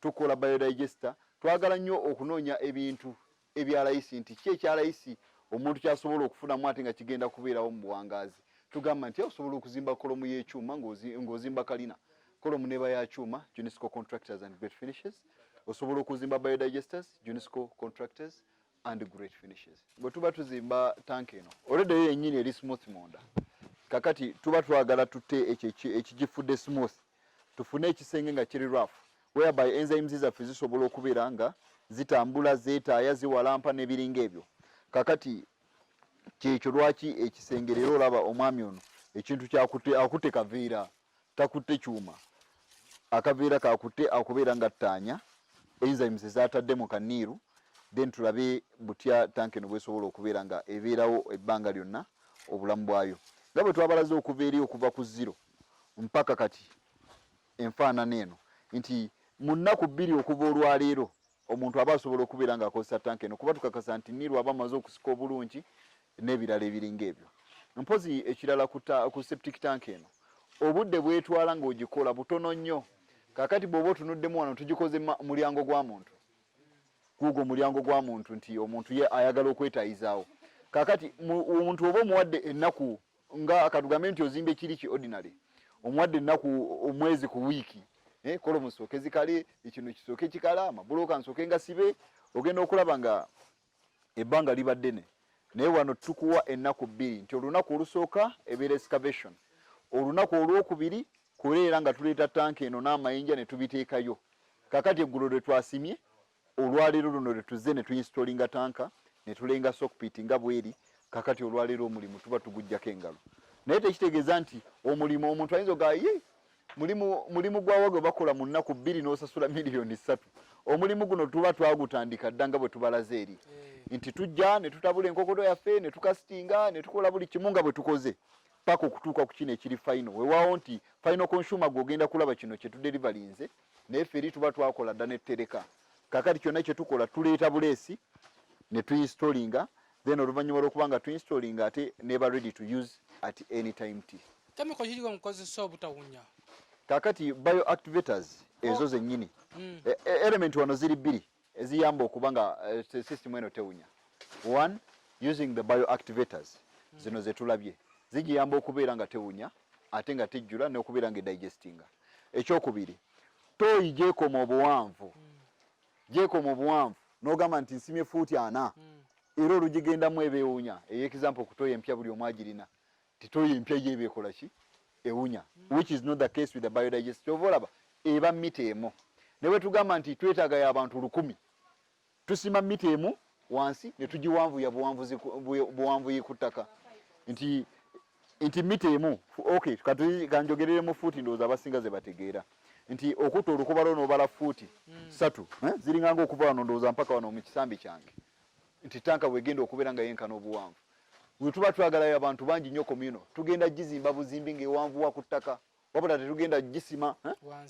tukola biodigester twagala nnyo okunoonya ebintu ebyalayisi nti ki ekyalayisi omuntu kyasobola okufunamu ate nga kigenda kubeerawo mu buwangaazi tugamba nti osobola okuzimba kolomu y'ekyuma ng'ozimba kalina kolomu neba ya kyuma Junisco Contractors and Great Finishes osobola okuzimba biodigesters Junisco Contractors and Great Finishes bwe tuba tuzimba tank eno already yo yennyini eri smooth munda kakati tuba twagala tutte ekigifudde smooth tufune ekisenge nga kiri rough whereby enzymes zaffe zisobola okubeera nga zitambula zeetaaya ziwalampa n'ebiringa ebyo kakati kyekyo lwaki ekisenge leero olaba omwami ono ekintu kyakutte kaveera takutte kyuma akaveera kakutte akubeera nga ttaanya enzymes ezatadde mu kaniiru then tulabe butya tank eno bwesobola okubeera nga ebeerawo ebbanga lyonna obulamu bwayo nga bwe twabalaze okuva eri okuva ku 0 mpaka kati enfaanana eno nti mu nnaku 2 okuva olwaleero omuntu aba asobola okubeera ng'akozesa tank eno kuba tukakasa nti niiru aba amaze okusika obulungi n'ebirala ebiringa ebyo mpozi ekirala ku septic tank eno obudde bwetwala ng'ogikola butono nnyo kakati bw'oba otunuddemu wano tugikoze mulyango gwa muntu gugwo mulyango gwa muntu nti omuntu ye ayagala okwetayizaawo kakati omuntu oba omuwadde ennaku nga akatugambe nti ozimba ekiri ki ordinary omuwadde ennaku omwezi ku wiiki kola musooke zikale ekino kisooke kikala amabulooka nsooke nga sibe ogenda okulaba nga ebbanga liba ddene naye wano tukuwa ennaku 2 nti olunaku olusooka ebeera excavation olunaku olwokubiri kuleera nga tuleeta tanka eno n'amayinja ne tubiteekayo kakati eggulo lwe twasimye olwaleero luno lwe tuzze ne tuinstolinga tanka ne tulenga sockpit nga bweri kakati olwaleero omulimu tuba tugujjako engalo naye tekitegeeza nti omulimu omuntu ayinza ogaa mulimu gwawa gwe bakola mu nnaku 2 n'osasula miliyoni 3 omulimu guno tuba twagutandika dda nga bwe tubalaze eri nti tujja ne tutabula enkokodo yaffe ne tukasitinga ne tukola buli kimu nga bwe tukoze paka okutuuka ku kino ekiri final weewaawo nti final consumer gw'ogenda kulaba kino kye tuderivalinze naye ffe eri tuba twakola dda nettereka kakati kyonna kye tukola tuleeta buleesi ne tuinstolinga then oluvannyuma lw'okuba nga tuinstolinga ate neba ready to use at any time t chemical kiri omukozesa obutawunya kakati bioactivators ezo zennyini element wano ziri 2 eziyamba okuba nga system eno tewunya. One, using the bioactivators zino zetulabye zigiyamba okubeera nga tewunya ate nga tejjula n'okubeera nga digestinga. Ekyokubiri, toyi gyekoma obuwanvu n'ogamba nti nsimye fuuti 4 era olugigendamu ebeewunya ey'example ku toyi empya buli omu agirina titoyi empya yeebeekola ki ewunya which is not the case with the biodigester. Oba olaba eba mita emu ne bwe tugamba nti twetaaga y'abantu 1,000 tusima mita emu wansi ne tugiwanvuya buwanvu ku ttaka nti mita emu okay kanjogerere mu fuuti ndowooza abasinga ze bategeera nti okutta olukuba lwo n'obala fuuti 3 ziringanga okuva wano ndowooza mpaka wano mu kisambi kyange nti tanka wegenda okubeera nga yenkana obuwanvu. Bwe tuba twagalayo abantu bangi nnyo komino tugenda gizimba buzimbi ng'ewanvuwa ku ttaka wabula tetugenda gisima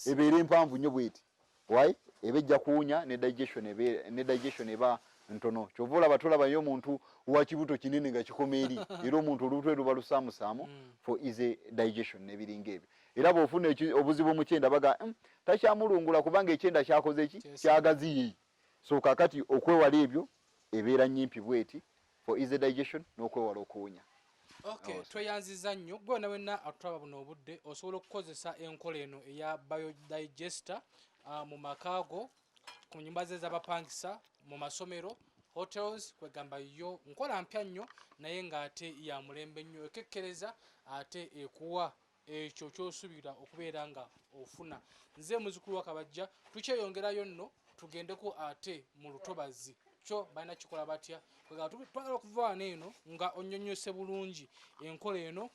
ebeera empanvu nnyo bweti. Why? Ebejja kuwunya ne digestion eba ntono. Kyova olaba tolabayo omuntu wa kibuto kinene nga kikoma eri era omuntu olutwe luba lusaamusaamu for easy digestion n'ebiringa ebyo. Era bw'ofuna obuzibu mu kyenda baga takyamulungula kubanga ekyenda kyakoze ki kyagaziye. So kakati okwewala ebyo ebeera nnyimpi bweti for easy digestion n'okwewala okuwunya. Okay, tweyanziza nnyo gwe wenna atulaba buno obudde osobola okukozesa enkola eno eya biodigester mu makaago ku nyumba ze z'abapangisa mu masomero hotels kwegamba yo nkola mpya nnyo naye ng'ate ya mulembe nnyo ekekkereza ate ekuwa ekyo ky'osuubira okubeera nga ofuna. Nze muzukulu wa Kabajja tukyeyongerayo nno tugendeko ate mu lutobazi kyo balina kikola batya twagala okuva wano eno nga onnyonnyose bulungi enkola eno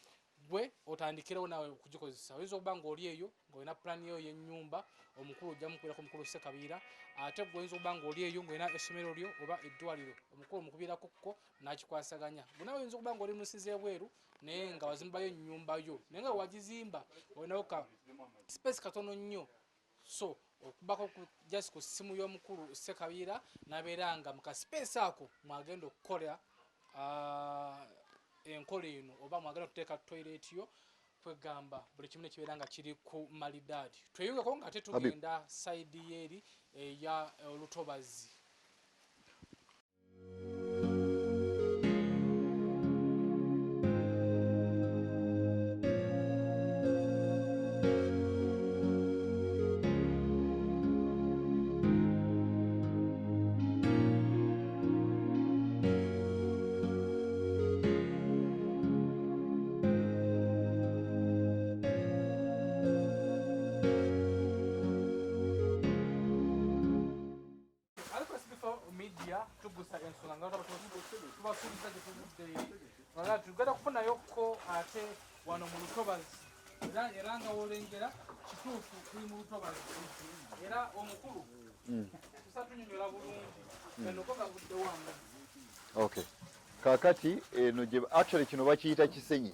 gwe otandikirawo nawe okugikozesa. Oyinza okuba ng'oli eyo ng'olina pulaani yo y'ennyumba omukulu ojja mukubeerako omukulu Sekabiira ate gwe oyinza okuba ng'oli eyo ng'olina essomero lyo oba eddwaliro omukulu omukubiirako kko n'akikwasaganya. Gwe nawe oyinza okuba ng'oli munsize ebweru naye nga wazimbayo ennyumba yo naye nga wagizimba olinawo ka space katono nnyo so okubako just ku ssimu y'omukulu Sekabiira n'abeera nga mu kaspace ako mwagenda okukola enkola eno oba mwagenda okuteeka toilet yo kwegamba buli kimu nekibeera nga kiri ku malidaadi. Tweyungeko nga ate tugenda side yeeri eya olutobazi. Tugusa ensonga nga tubasuubiza gye tuvudde tugenda kufunayokko ate wano mu lutobazi era nga wolengera kituufu tuli mu lutobazi era omukulu tusatunyonyola bulungi enoko gavudde wange. Okay, kakati eno gye actually kino bakiyita kisenyi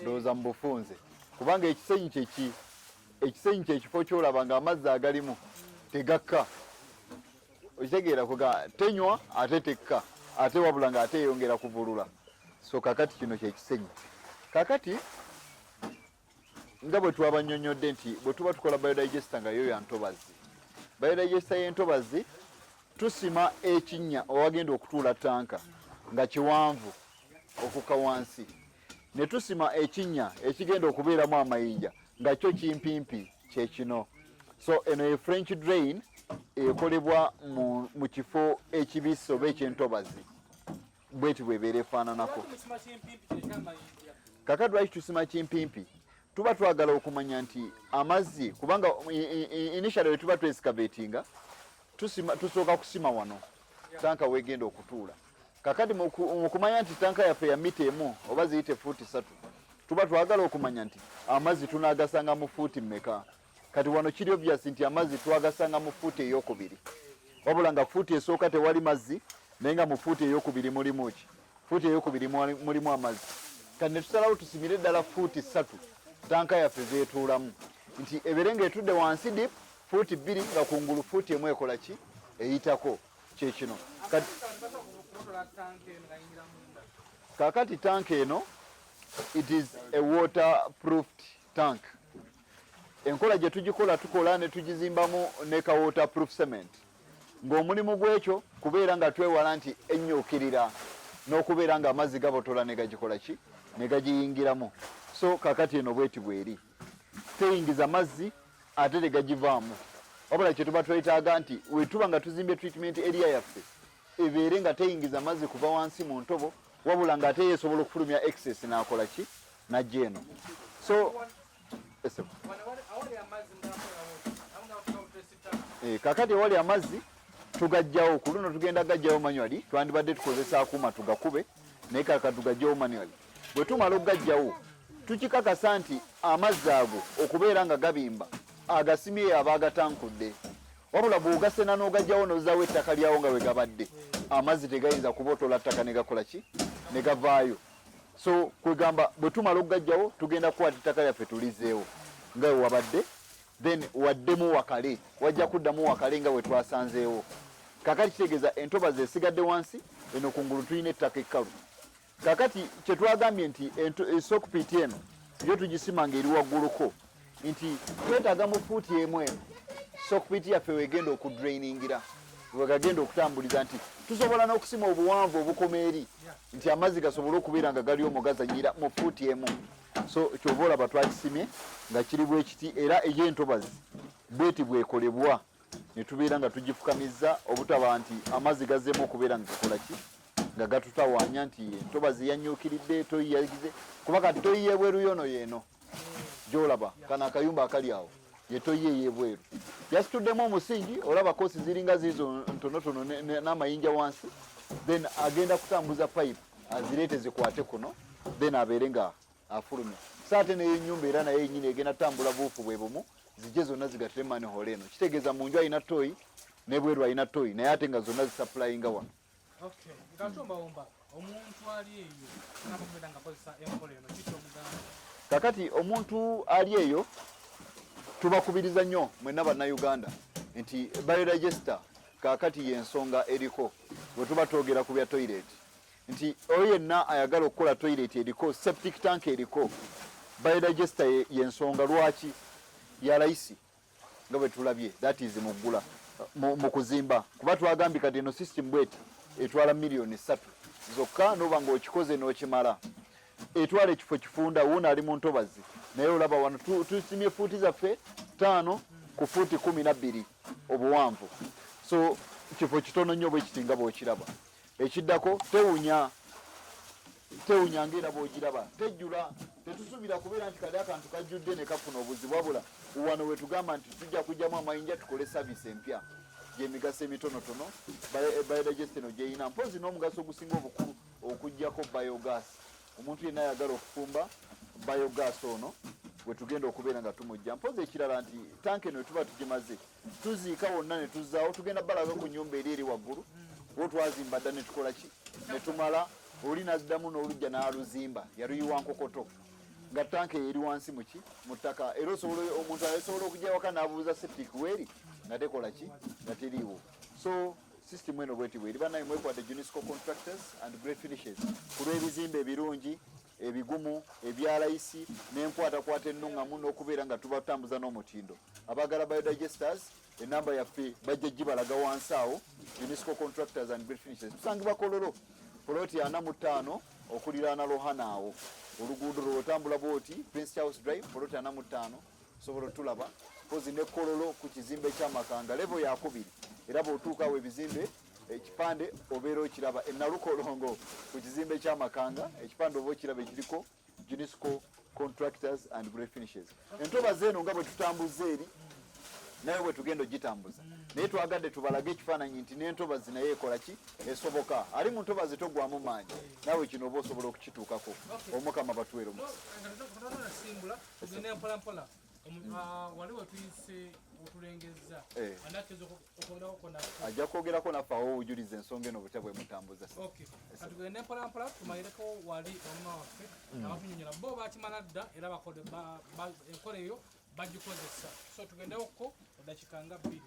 ndowooza mu bufunze kubanga ekisenyi kyeki ekisenyi kyekifo kyolaba nga amazzi agalimu tegakka okitegeera kuga tenywa ate tekka ate wabula nga ate yongera kuvulula. So kakati kino kyekisenyi. Kakati nga bwe twabanyonyodde nti bwe tuba tukola biodigester nga yo ya ntobazi. Biodigester y'entobazi tusima ekinnya owagenda okutuula tanka nga kiwanvu okukka wansi ne tusima ekinnya ekigenda okubeeramu amayinja nga kyo kimpimpi kyekino. So eno ye French drain ekolebwa mu kifo ekibisi oba ekyentobazi bweti bwebeera efaananako. Kakati lwaki tusima kimpimpi tuba twagala okumanya nti amazzi kubanga initially we tuba twescavatinga tusooka kusima wano tanka wegenda okutuula. Kakati mu kumanya nti tanka yaffe ya mita emu oba ziyite fuuti 3 tuba twagala okumanya nti amazzi tunaagasanga mu fuuti mmeka. Kati wano kiri obvious nti amazzi twagasanga mu fuuti ey'okubiri wabula nga fuuti esooka tewali mazzi naye nga mu fuuti ey'okubiri mulimu ki fuuti ey'okubiri mulimu amazzi. Kati ne tusalawo tusimire ddala fuuti 3 tanka yaffe zeetuulamu nti ebeere ng'etudde wansi dip fuuti 2 nga kungulu fuuti emu ekola ki eyitako kyekino. Kakati tank eno it is a waterproofed tank. Enkola gye tugikola tukola ne tugizimbamu ne ka waterproof cement ng'omulimu gw'ekyo kubeera nga twewala nti ennyukirira n'okubeera nga amazzi gabotola ne gagikola ki ne gagiyingiramu. So kakati eno bweti bweri teyingiza mazzi ate tegagivaamu wabula kye tuba twetaaga nti wetuba nga tuzimbye treatment area yaffe ebeere nga teyingiza mazzi kuva wansi mu ntobo wabula nga ate yeesobola okufulumya excess n'akola ki najja eno. So kakati ewali amazzi tugajjawo ku luno tugenda gajjawo manually twandibadde tukozesa akuuma tugakube naye kaka tugajjawo manually. Bwe tumala okugajjawo tukikakasa nti amazzi ago okubeera nga gabimba agasimye aba agatankudde wabula bw'ogasena n'ogajjawo n'ozaawo ettaka lyawo nga bwe gabadde amazzi tegayinza kubotola ttaka ne gakola ki ne gavaayo. So kwegamba bwe tumala okugajjawo tugenda kukwata ettaka lyaffe tulizeewo nga we wabadde, then waddemu wakale, wajja kuddamu wakale nga we twasanzeewo. Kakati kitegeeza entobazi esigadde wansi, eno kungulu tulina ettaka ekkalu. Kakati kye twagambye nti esokupiti eno yo tugisimanga eri wagguluko, nti twetaaga mu fuuti emu eno sokupiti yaffe wegenda okudrainingira, wegagenda okutambuliza, nti tusobola n'okusima obuwanvu obukoma eri, nti amazzi gasobole okubeera nga gali omwo gazanyira mu fuuti emu. So kyova olaba twakisimye nga kiri bwe kiti, era ey'entobazi bweti bwekolebwa ne tubeera nga tugifukamiza obutaba nti amazzi gazzeemu okubeera nga gakola ki nga gatutawaanya nti entobazi yanyuukiridde toyi yagize, kuba kati toyi y'ebweru yono yeeno gy'olaba kana akayumba akali awo ye toyi ey'ebweru yasituddemu omusingi, olaba koosi ziringa ziizo ntonotono n'amayinja wansi, then agenda kutambuza pipe azireete zikwate kuno, then abeere nga afulumye. Saate n'ennyumba era naye yennyini egenda tambula buufu bwe bumu zijje zonna zigatire manihole eno. Kitegeeza mu nju alina toyi n'ebweru alina toyi, naye ate nga zonna zisappulayinga wano. Okay, ngatombaomba omuntu ali eyo namubeera nga akozesa enkola eno kiki omugamba? Kakati omuntu ali eyo tubakubiriza nnyo mwenna bannayuganda nti biodigester kakati y'ensonga eriko bwe tuba twogera ku bya toilet, nti oyo yenna ayagala okukola toilet eriko, septic tank eriko, biodigester y'ensonga. Lwaki? Ya layisi nga bwe tulabye, that is muggula mu kuzimba, kuba twagambye kati eno system bweti etwala million 3 zokka, noba ng'okikoze n'okimala etwala ekifo kifunda wuuna ali mu ntobazi, naye olaba wano tusimye fuuti zaffe 5 ku fuuti 12 obuwanvu. So kifo kitono nnyo bwe kiti nga bw'okiraba. Ekiddako tewunya ng'era bw'ogiraba, tejjula, tetusuubira kubeera nti kali akantu kajjudde ne kafuna obuzibu, wabula wano we tugamba nti tujja kujjamu amayinja tukole saavisi empya gy'emigaso emitonotono biodigester eno gyeyina, mpozi n'omugaso ogusinga obukulu okuggyako biogas. Omuntu yenna ayagala okufumba biogas ono we tugenda okubeera nga tumujja. Mpozi ekirala nti tanka eno tuba tugimaze tuziika wonna ne tuzzaawo, tugenda balaga ku nnyumba eri waggulu wo twazimba dda ne tukola ki ne tumala, oli naziddamu n'olujja n'aluzimba yaluyiwa nkokoto nga tanka eri wansi muki mu ttaka, era omuntu asobola okujja waka n'abuuza septic weeri nga tekola ki nga teriiwo. So system eno bweti bweri. Banaye mwekwadde Junisco contractors and great finishes ku lw'ebizimbe ebirungi ebigumu ebyalayisi n'enkwatakwata ennungamu n'okubeera nga tubatambuza n'omutindo. Abagala biodigesters enamba yaffe bajja gibalaga wansi awo, Junisco contractors and great finishes. Tusangibwa Kololo poloti 45 okuliraana Lohana awo, oluguudo lw'otambula bwoti Prince Charles Drive poloti 45 sobola tulaba pozi ne Kololo ku kizimbe ky'Amakanga level ya 2, era bw'otuuka awo ebizimbe ekipande obeera okiraba ennalukolongo ku kizimbe ky'Amakanga, ekipande oba okiraba ekiriko Junisco contractors and great finishes. Entobazi eno nga bwe tutambuza eri naye bwe tugenda ogitambuza, naye twagadde tubalage ekifaananyi nti n'entobazi naye ekola ki esoboka. Ali mu ntobazi togwamu maanyi, naawe kino oba osobola okukituukako. Omukama batuweere omukisa. Tugende mpolampola wali wetuyise otulengeza ajja kwogerako naffe awo obujuliza ensonga eno butya bwe mutambuza. Katugende mpolampola tumalireko wali omuma waffe abatunyonyola bo bakimala dda era enkola eyo bagikozesa. So tugendewoko eddakiika nga 2.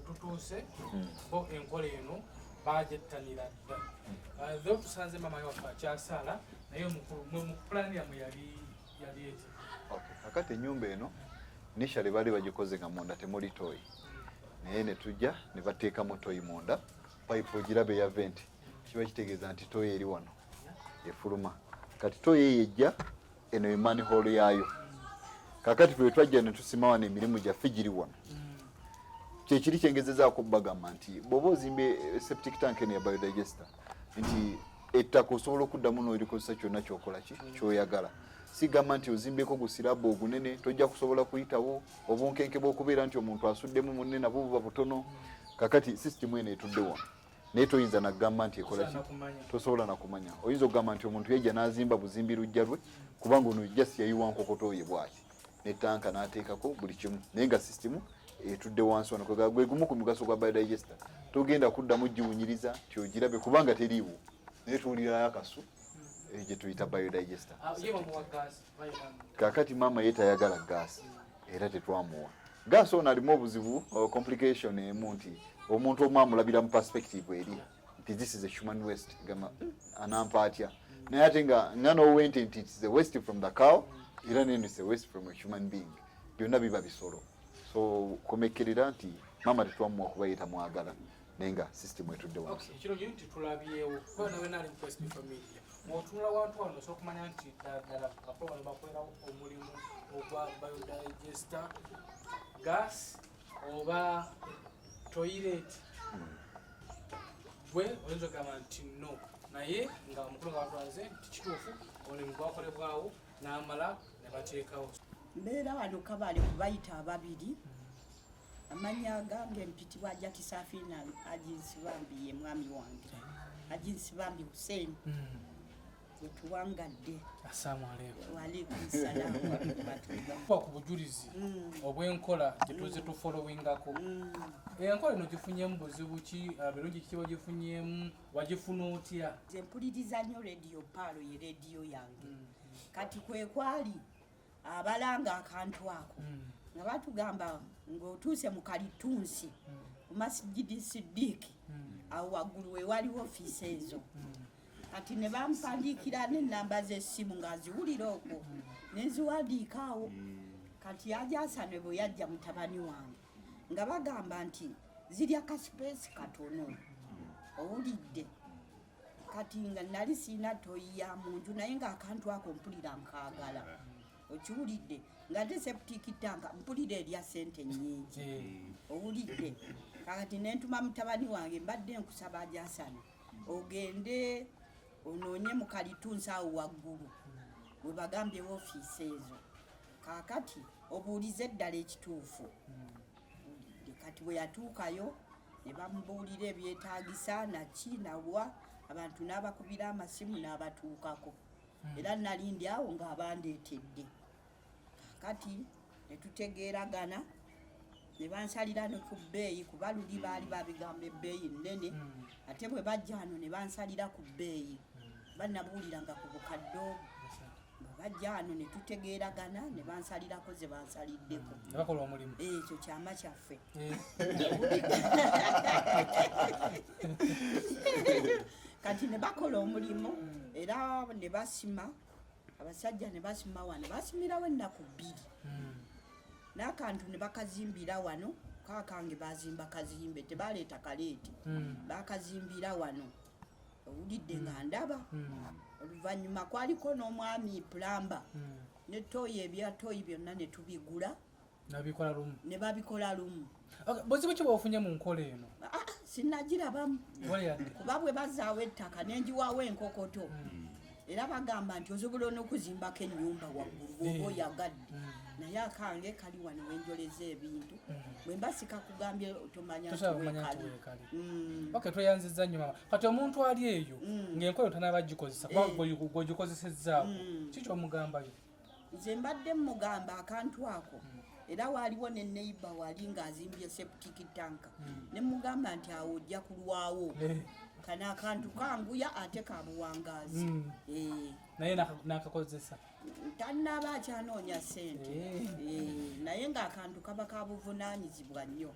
Tutuuse bo enkola eno bagyettanira dda. Zo tusanze mama waffe akyasaala naye mu pulaani yammwe yali eti. Kakati ennyumba eno initially baali bagikoze nga munda temuli toyi, naye ne tujja ne bateekamu toyi munda, pipe ogirabe ya venti, kiba kitegeeza nti toyi eri wano efuluma. Kati toyi eyo ejja eno emaniholo yaayo. Kakati bwe twajja ne tusima wano emirimu gyaffe giri wano. Kyekiri kyengezezaako bagamba nti bw'oba ozimbe septic tank eno ya biodigester nti ettaka osobola okuddamu n'olikozesa kyonna kyokola ki kyoyagala. Sigamba nti ozimbeko gusirabo ogunene tojja kusobola kuyitawo obunkenke bw'okubeera nti omuntu asuddemu munene nabwo buba butono. Kakati system eno etudde wano naye toyinza nagamba nti ekola ki tosobola nakumanya. Oyinza okugamba nti omuntu yejja n'azimba buzimbi lujja lwe kubanga ono just yayiwa nkokotoye bwaki netanka n'ateekako buli kimu naye nga sisitimu etudde wansi wano gwe gumu ku mugaso gwa biodigester. Togenda kuddamu giwunyiriza nti ogirabe kubanga teriiwo naye tuwulirayo akasu gye tuyita biodigester. Kakati maama ye tayagala gaasi era tetwamuwa gaasi. Ono alimu obuzibu complication emu nti omuntu omu amulabira mu perspective eri nti this is a human waste gama anampa atya naye ate nga ngano wente nti it's the waste from the cow era neno it's the waste from a human being. Byonna biba bisolo. So komekerera nti maama tetwamuwa kuba yeta mwagala naye nga system etudde wansi. Ekiro gye nti tulabyewo kubona we nali mu SB4 MEDIA otunula wantu wano osobola okumanya nti ddala akola wano bakolera omulimu ogwa biodigester gas oba toilet gwe oyinza okugamba nti no naye nga omukulu nga batwaze nti kituufu omulimu gwakolebwawo n'amala ne bateekawo. Mbeera wano Kabale kubayita ababiri amanya agange mpitibwa Jakisafina Ajinsibambi ye mwami wange Ajinsibambi Hussein wetuwangadde. Assalamu alaykum. Wa alaykum salaam wa rahmatullah. Kwa ku bujulizi obw'enkola gye tuze tufollowingako enkola eno gifunyemu buzibu ki birungi ki wagifunyemu wagifuna otya? Nze mpuliriza nnyo radio Palo ye radio yange kati kwe kwali abalanga akantu ako nga batugamba ng'otuuse mu Kalitunsi ku Masjidi Siddiiki awo waggulu we waliwo ofiisi ezo kati ne bampandiikira n'ennamba z'essimu ng'aziwulira okwo n'eziwandiika awo kati Ajasane bwe yajja mutabani wange nga bagamba nti zirya kasipesi katono owulidde kati nga nali siina toyi ya muntu naye ng'akantu ako mpulira nkaagala okiwulidde nga ate septic tank mpulira erya ssente nnyingi owulidde kati nentuma mutabani wange mbadde nkusaba Ajasane ogende onoonye mu Kalitunsi awo waggulu we bagambye ofiisi ezo kakati obuulize eddala ekituufu kati bwe yatuukayo ne bamubuulira ebyetaagisa naki nawa abantu n'abakubira amasimu n'abatuukako era nalindi awo ng'abandeetedde kati ne tutegeeragana ne bansalira ne ku bbeeyi kuba luli baali babigamba ebbeeyi nnene ate bwe bajja wano ne bansalira ku bbeeyi bannabuulira nga ku bukadde obwo nga bajja wano ne tutegeeragana ne bansalirako ze bansaliddeko bakola omulimu ekyo kyama kyaffe kati ne bakola omulimu era ne basima abasajja ne basima wano basimirawo ennaku 2 n'akantu ne bakazimbira wano kakange bazimba kazimbe tebaleeta kaleeti bakazimbira wano owulidde nga ndaba oluvannyuma kwaliko n'omwami plamba ne toyi ebyatoyi byonna ne tubigula ne babikola lumu. Buzibu ki bwofunye mu nkola eno? Sinnagirabamu kuba bwe bazaawo ettaka n'enjiwaawo enkokoto era bagamba nti osobola n'okuzimbako ennyumba waggulu bw'oba oyagadde naye akange kali wano wenjoleza ebintu bwe mbasika kugambye otomanya ntiwekali. Tweyanziza nnyo mama kati omuntu ali eyo ng'enkola tanaba gikozesa gwegikozesezzaako kiki omugambayo? Nze mbadde mugamba akantu ako era waliwo ne neighbor wali ng'azimbye septic tank ne mugamba nti awo ojja kulwawo kana akantu kanguya ate kabuwangaazi naye nakakozesa tannaba akyanoonya ssente naye ng'akantu kaba kabuvunaanyizibwa nnyo.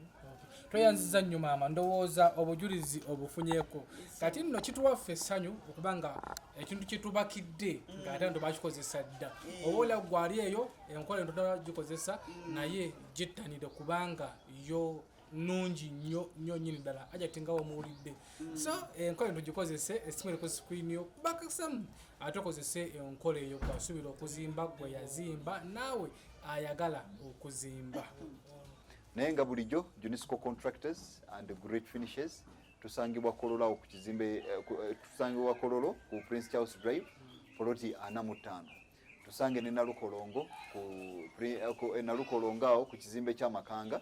Tweyanziza nnyo maama ndowooza obujulizi obufunyeeko kati nno kituwaffe essanyu okubanga ekintu kitubakidde ng'ate ndo bakikozesa dda oba ola gwali eyo enkola ento tabagikozesa naye gittanire kubanga yo nungi nnyo nnyini ddala ajati nga omuwulidde so enkola ento gikozese essimu eri ku screen yo bakasamu ate okozese enkola eyo bwasuubira okuzimba gwe yazimba naawe ayagala okuzimba. Naye nga bulijjo Junisco contractors and great finishes tusangibwa Kololo ku kizimbe tusangibwa Kololo ku Prince Charles Drive poloti 45 tusange ne Nalukolongo ku Nalukolongo ku kizimbe kya Makanga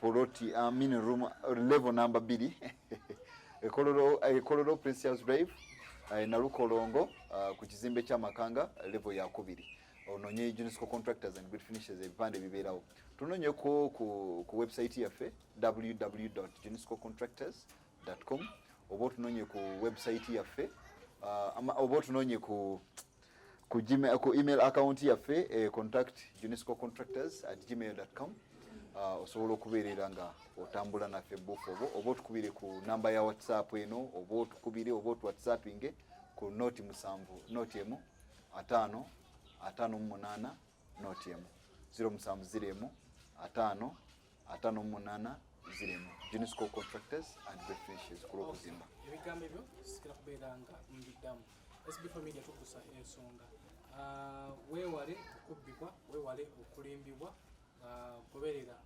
poloti room level number 2 Ekololo Prince House Drive na Lukolongo ku kizimbe kya Makanga level ya 2 ononye Junisco contractors and good finishes ebipande bibeerawo tunonye ku website yaffe www.juniscocontractors.com oba tunonye ku website yaffe oba tunonye ku Gmail, ku email account yaffe contact juniscocontractors@gmail.com osobola okubeerera nga otambula naffe bufobo oba otukubire ku namba ya WhatsApp eno oba otukubire oba otuwhatsappinge ku noti 7 noti emu 5 58 noti emu 070 5 58 0 Junisco contractors and beneficiaries ku Lwokuzimba. Ebigambo ebyo sikira kubeeranga mbiddamu. SB4 MEDIA tukusa ensonga. Weewale okubbibwa, weewale okulimbibwa, goberera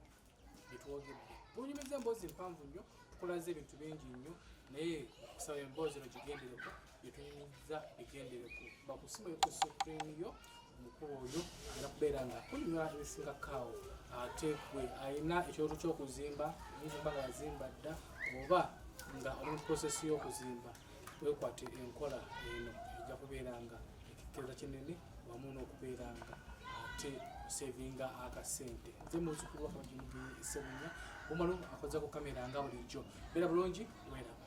bitwogedde. Bunyumiza emboozi mpanvu nnyo, tukulaze ebintu bingi nnyo, naye okusaba emboozi eno gigendereko, byetunyumiza bigendereko. Bakusiba ku screen yo, omukulu oyo era kubeera nga kunywa ebisinga kaawo ate gwe alina ekyoto ky'okuzimba, yinza nga wazimba dda oba nga oli mu process y'okuzimba, weekwate enkola eno ejja kubeera nga ekikeza kinene wamu n'okubeera nga ate osevinga akasente. Nze muzzukulu wa Kabajjumbi Ssebunya, omalo akoza ku kamera nga bulijjo. Beera bulungi, weeraba.